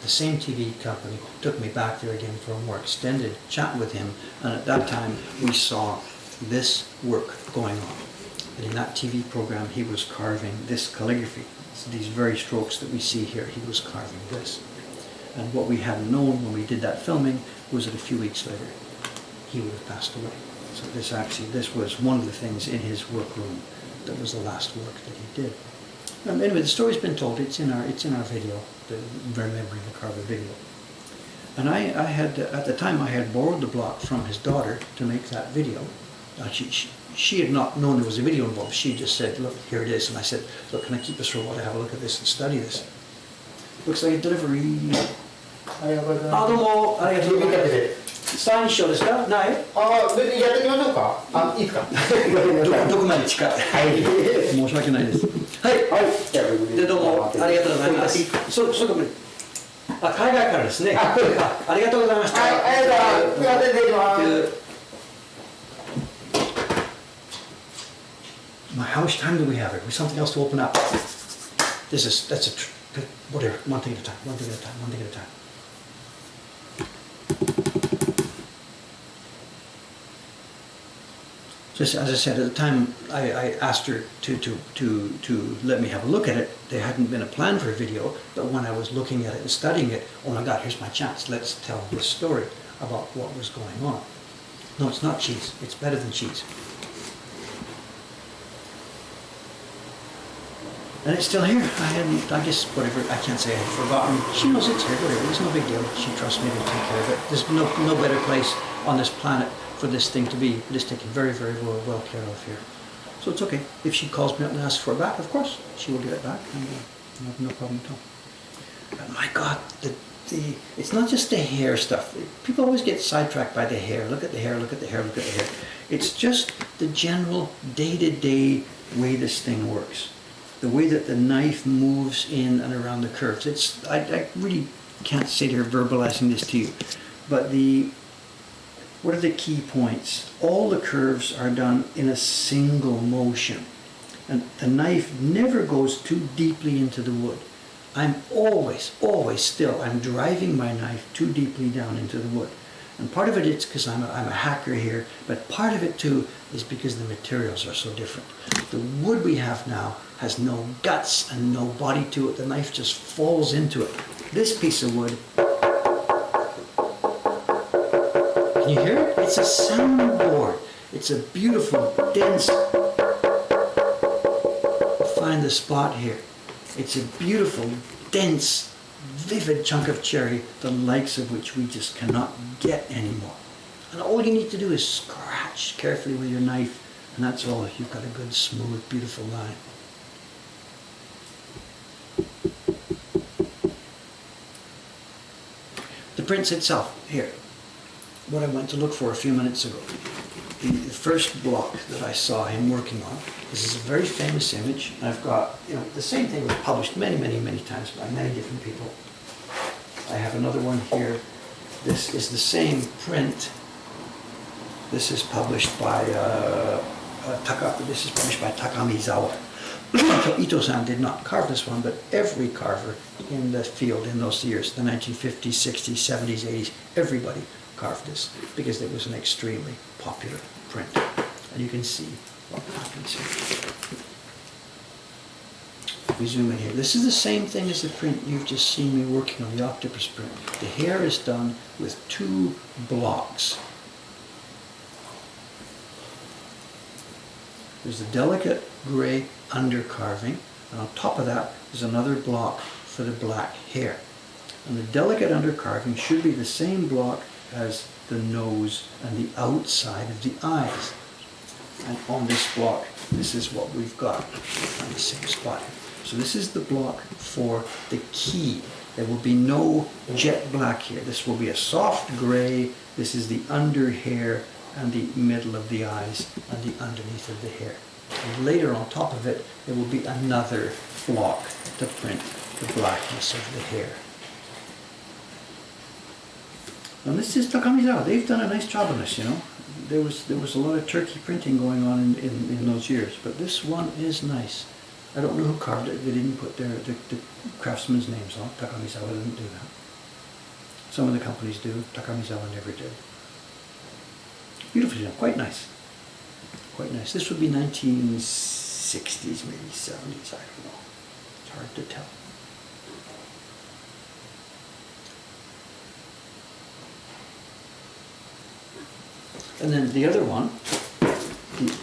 the same TV company took me back there again for a more extended chat with him, and at that time we saw this work going on. And in that TV program, he was carving this calligraphy. So these very strokes that we see here, he was carving this. And what we hadn't known when we did that filming was that a few weeks later, he would have passed away. So this was one of the things in his workroom that was the last work that he did. Anyway, the story's been told. It's in our video, the Remembering the Carver video. And I had, at the time, I had borrowed the block from his daughter to make that video. She had not known there was a video involved. She just said, look, here it is. And I said, look, can I keep this for a while to have a look at this and study this? Looks like a delivery. どうもありがとうございます。サイン書ですか？ない？別にやってみましょうか。いいですか？どこまで近い？はい。申し訳ないです。はい。はい。でどうもありがとうございます。そうかも。海外からですね。ありがとうございました。はい。ありがとうございます。出てきます。How much time do we have? Is something else to open up? Whatever. One thing at a time. One thing at a time. One thing at a time. Just as I said, at the time I asked her to let me have a look at it. There hadn't been a plan for a video, but when I was looking at it and studying it, oh my God, here's my chance. Let's tell this story about what was going on. No, it's not cheese. It's better than cheese. And it's still here. I guess, whatever, I can't say I had forgotten. She knows it's here, whatever, it's no big deal. She trusts me to take care of it. There's no better place on this planet for this thing to be. It is taken very, very well care of here. So it's okay. If she calls me up and asks for it back, of course, she will get it back. And no problem at all. But my God, it's not just the hair stuff. People always get sidetracked by the hair. Look at the hair, look at the hair, look at the hair. It's just the general day-to-day way this thing works. The way that the knife moves in and around the curves. I really can't sit here verbalizing this to you, but what are the key points? All the curves are done in a single motion, and the knife never goes too deeply into the wood. I'm always I'm driving my knife too deeply down into the wood. And part of it is because I'm a hacker here, but part of it too is because the materials are so different. The wood we have now has no guts and no body to it. The knife just falls into it. This piece of wood, can you hear it? It's a soundboard. It's a beautiful, dense, find the spot here. It's a beautiful, dense, vivid chunk of cherry, the likes of which we just cannot get anymore. And all you need to do is scratch carefully with your knife, and that's all. You've got a good, smooth, beautiful line. The prints itself, here, what I went to look for a few minutes ago. The first block that I saw him working on, this is a very famous image. I've got, the same thing was published many, many, many times by many different people. I have another one here. This is the same print. This is published by Takamizawa. Ito-san did not carve this one, but every carver in the field in those years, the 1950s, 60s, 70s, 80s, everybody carved this because it was an extremely popular print. And you can see what happens here. We zoom in here. This is the same thing as the print you've just seen me working on, the octopus print. The hair is done with 2 blocks. There's a delicate gray undercarving, and on top of that is another block for the black hair. And the delicate undercarving should be the same block as the nose and the outside of the eyes. And on this block, this is what we've got on the same spot. So this is the block for the key. There will be no jet black here. This will be a soft gray. This is the under hair and the middle of the eyes and the underneath of the hair. And later on top of it, there will be another block to print the blackness of the hair. And this is Takamizawa. They've done a nice job on this, There was a lot of turkey printing going on in those years, but this one is nice. I don't know who carved it. They didn't put the craftsmen's names on. Takamizawa didn't do that. Some of the companies do. Takamizawa never did. Beautiful, quite nice. Quite nice. This would be 1960s, maybe 70s, I don't know. It's hard to tell. And then the other one,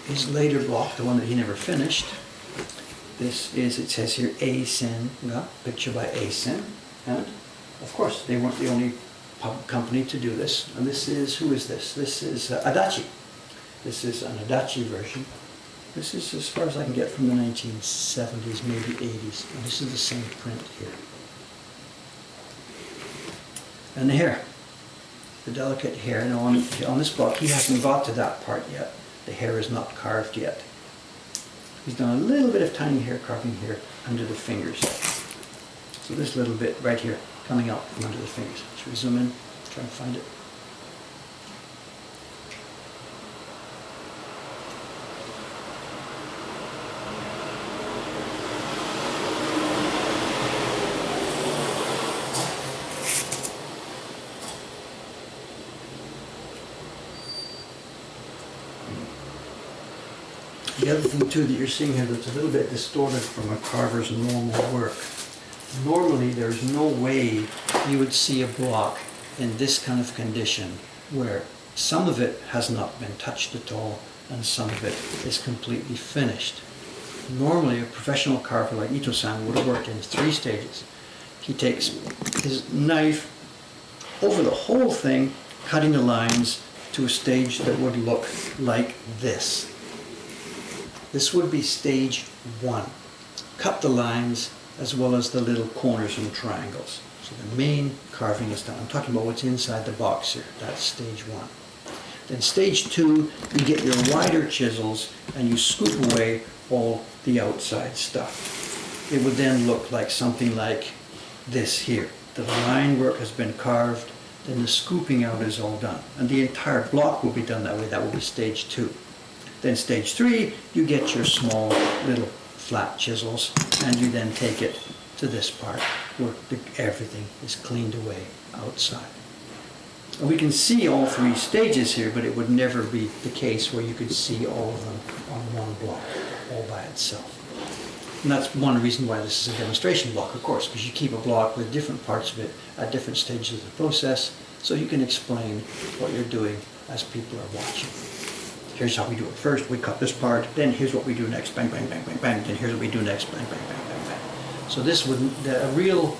his later block, the one that he never finished, this is, it says here, Eisen, picture by Eisen. And of course, they weren't the only company to do this. And this is, who is this? This is Adachi. This is an Adachi version. This is as far as I can get from the 1970s, maybe 80s. And this is the same print here. And the hair. The delicate hair. Now on this block, he hasn't got to that part yet. The hair is not carved yet. He's done a little bit of tiny hair carving here under the fingers. So this little bit right here coming out from under the fingers. Should we zoom in? Try and find it. The other thing too that you're seeing here that's a little bit distorted from a carver's normal work. Normally there's no way you would see a block in this kind of condition where some of it has not been touched at all and some of it is completely finished. Normally a professional carver like Ito-san would have worked in 3 stages. He takes his knife over the whole thing, cutting the lines to a stage that would look like this. This would be stage 1. Cut the lines as well as the little corners and triangles. So the main carving is done. I'm talking about what's inside the box here. That's stage 1. Then stage 2, you get your wider chisels and you scoop away all the outside stuff. It would then look like something like this here. The line work has been carved, then the scooping out is all done. And the entire block will be done that way. That will be stage 2. Then stage 3, you get your small little flat chisels and you then take it to this part where everything is cleaned away outside. And we can see all three stages here, but it would never be the case where you could see all of them on one block all by itself. And that's one reason why this is a demonstration block, of course, because you keep a block with different parts of it at different stages of the process, so you can explain what you're doing as people are watching. Here's how we do it. First, we cut this part, then here's what we do next, bang, bang, bang, bang, bang, then here's what we do next, bang, bang, bang, bang, bang. So this would, a real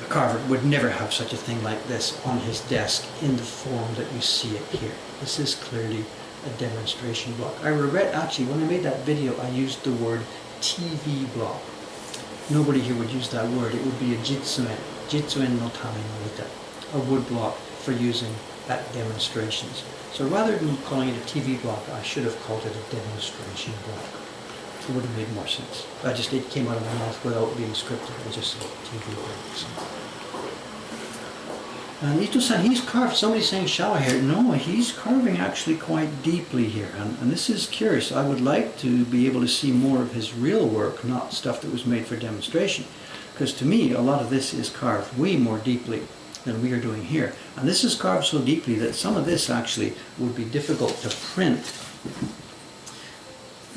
carver would never have such a thing like this on his desk in the form that you see it here. This is clearly a demonstration block. I regret, actually, when I made that video, I used the word TV block. Nobody here would use that word. It would be a jitsuen no tame no ita, a wood block for using at demonstrations. So rather than calling it a TV block, I should have called it a demonstration block. It would have made more sense. It came out of my mouth without being scripted. I just said TV block. So. And Ito-san, he's carved, somebody's saying shallow here. No, he's carving actually quite deeply here. And this is curious. I would like to be able to see more of his real work, not stuff that was made for demonstration. Because to me, a lot of this is carved way more deeply than we are doing here. And this is carved so deeply that some of this actually would be difficult to print.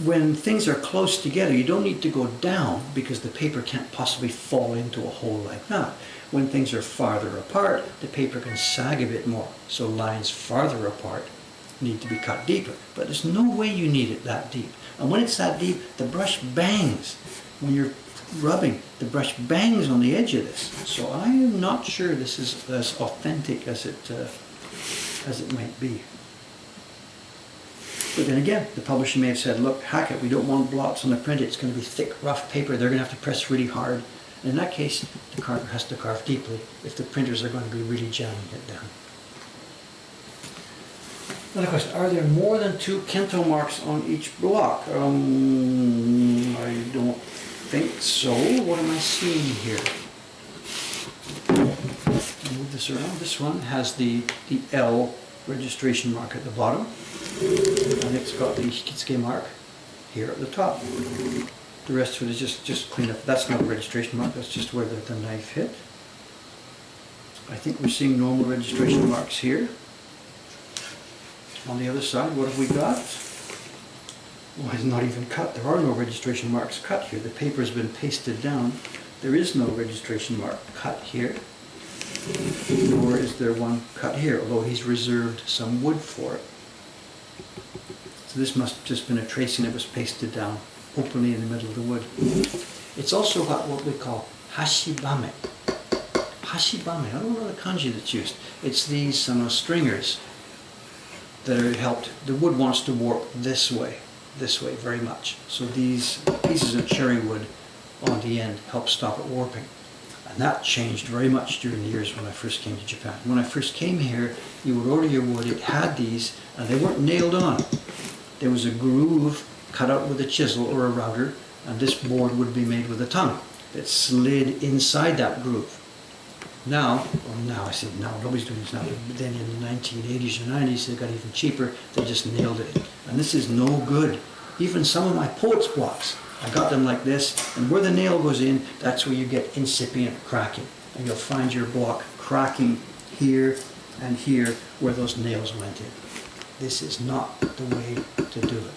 When things are close together, you don't need to go down because the paper can't possibly fall into a hole like that. When things are farther apart, the paper can sag a bit more. So lines farther apart need to be cut deeper. But there's no way you need it that deep. And when it's that deep, the brush bangs. When you're rubbing, the brush bangs on the edge of this. So I am not sure this is as authentic as it might be. But then again, the publisher may have said, look, hack it, we don't want blots on the print, it's going to be thick, rough paper, they're going to have to press really hard. And in that case, the carver has to carve deeply if the printers are going to be really jamming it down. Another question, are there more than 2 Kento marks on each block? I don't think so. What am I seeing here? I'll move this around. This one has the L registration mark at the bottom. And it's got the Hikitsuke mark here at the top. The rest of it is just clean up. That's not a registration mark, that's just where the knife hit. I think we're seeing normal registration marks here. On the other side, what have we got? Well, it's not even cut. There are no registration marks cut here. The paper has been pasted down. There is no registration mark cut here. Nor is there one cut here, although he's reserved some wood for it. So this must have just been a tracing that was pasted down openly in the middle of the wood. It's also got what we call hashibame. Hashibame, I don't know the kanji that's used. It's these stringers that are helped. The wood wants to warp this way very much. So these pieces of cherry wood on the end help stop it warping. And that changed very much during the years when I first came to Japan. When I first came here, you would order your wood, it had these, and they weren't nailed on. There was a groove cut out with a chisel or a router, and this board would be made with a tongue that slid inside that groove. Now, nobody's doing this now, but then in the 1980s or 90s, they got even cheaper, they just nailed it. And this is no good. Even some of my poet's blocks, I got them like this, and where the nail goes in, that's where you get incipient cracking. And you'll find your block cracking here and here where those nails went in. This is not the way to do it.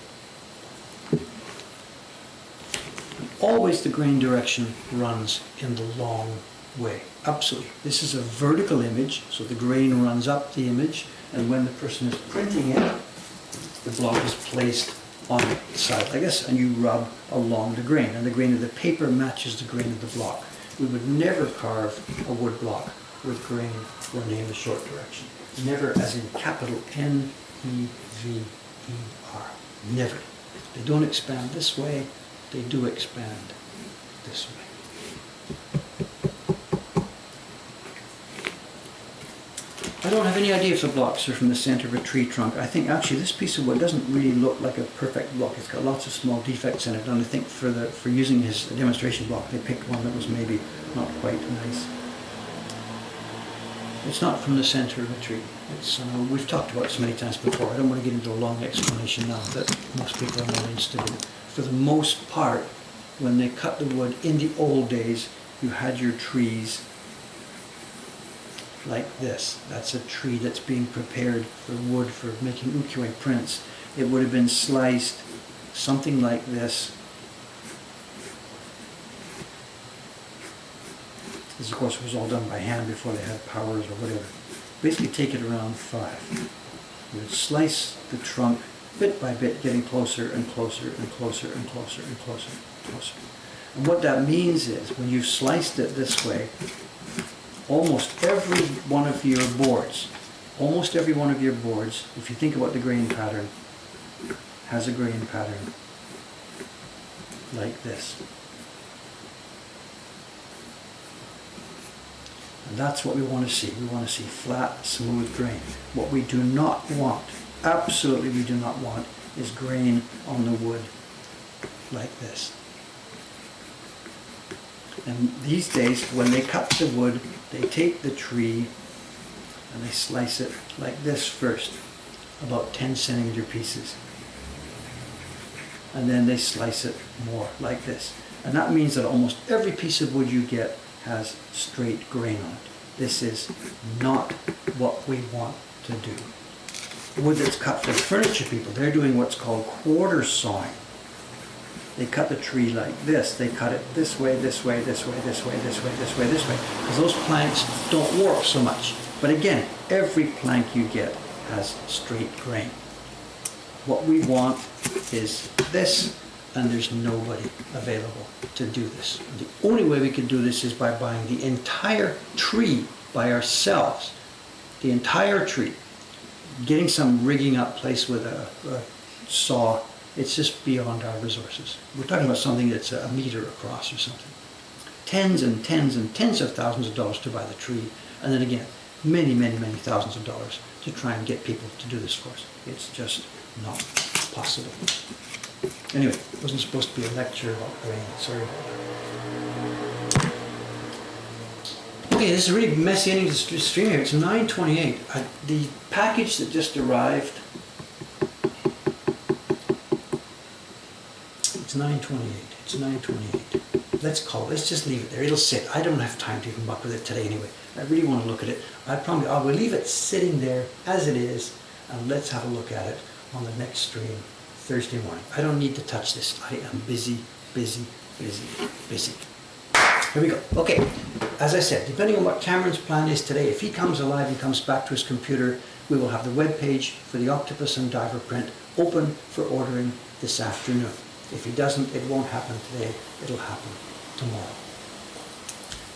Always the grain direction runs in the long way. Absolutely. This is a vertical image, so the grain runs up the image, and when the person is printing it, the block is placed on the side like this, and you rub along the grain, and the grain of the paper matches the grain of the block. We would never carve a wood block with grain running in the short direction. Never, as in capital N-E-V-E-R. Never. They don't expand this way, they do expand this way. I don't have any idea if the blocks are from the center of a tree trunk. I think actually this piece of wood doesn't really look like a perfect block. It's got lots of small defects in it, and I think for using his demonstration block, they picked one that was maybe not quite nice. It's not from the center of a tree. It's we've talked about it so many times before. I don't want to get into a long explanation now that most people are not interested in. For the most part, when they cut the wood in the old days, you had your trees like this. That's a tree that's being prepared for wood for making ukiyo-e prints. It would have been sliced something like this. This, of course, was all done by hand before they had powers or whatever. Basically take it around 5. You would slice the trunk bit by bit, getting closer and closer and closer and closer and closer and closer. And what that means is, when you've sliced it this way, almost every one of your boards, if you think about the grain pattern, has a grain pattern like this. And that's what we want to see. We want to see flat, smooth grain. What we do not want, absolutely we do not want, is grain on the wood like this. And these days, when they cut the wood, they take the tree and they slice it like this first, about 10 centimeter pieces. And then they slice it more like this. And that means that almost every piece of wood you get has straight grain on it. This is not what we want to do. Wood that's cut for furniture people, they're doing what's called quarter sawing. They cut the tree like this. They cut it this way, this way, this way, this way, this way, this way, this way. Because those planks don't warp so much. But again, every plank you get has straight grain. What we want is this, and there's nobody available to do this. The only way we can do this is by buying the entire tree by ourselves. The entire tree. Getting some rigging up place with a saw, it's just beyond our resources. We're talking about something that's a meter across or something. Tens and tens and tens of thousands of dollars to buy the tree, and then again, many, many, many thousands of dollars to try and get people to do this for us. It's just not possible. Anyway, it wasn't supposed to be a lecture about grain, sorry. Okay, this is a really messy ending to the stream here. It's 9:28. The package that just arrived, it's 9:28. It's 9:28. Let's just leave it there. It'll sit. I don't have time to even muck with it today anyway. I really want to look at it. I promise I will leave it sitting there as it is, and let's have a look at it on the next stream Thursday morning. I don't need to touch this. I am busy, busy, busy, busy. Here we go. Okay, as I said, depending on what Cameron's plan is today, if he comes alive and comes back to his computer, we will have the web page for the octopus and diver print open for ordering this afternoon. If he doesn't, it won't happen today. It'll happen tomorrow.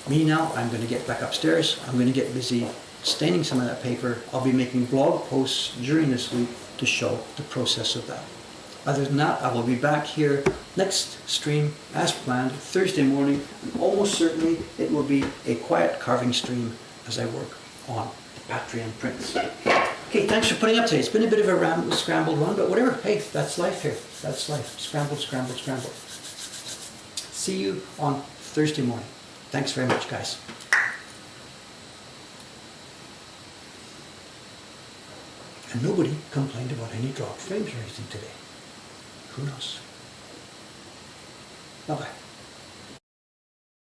Me now, I'm going to get back upstairs. I'm going to get busy staining some of that paper. I'll be making blog posts during this week to show the process of that. Other than that, I will be back here next stream as planned Thursday morning, and almost certainly it will be a quiet carving stream as I work on the Patreon prints. Okay, thanks for putting up today. It's been a bit of a scrambled one, but whatever. Hey, that's life here. That's life. Scrambled, scrambled, scrambled. See you on Thursday morning. Thanks very much, guys. And nobody complained about any dropped frames or anything today. Who knows? Bye-bye.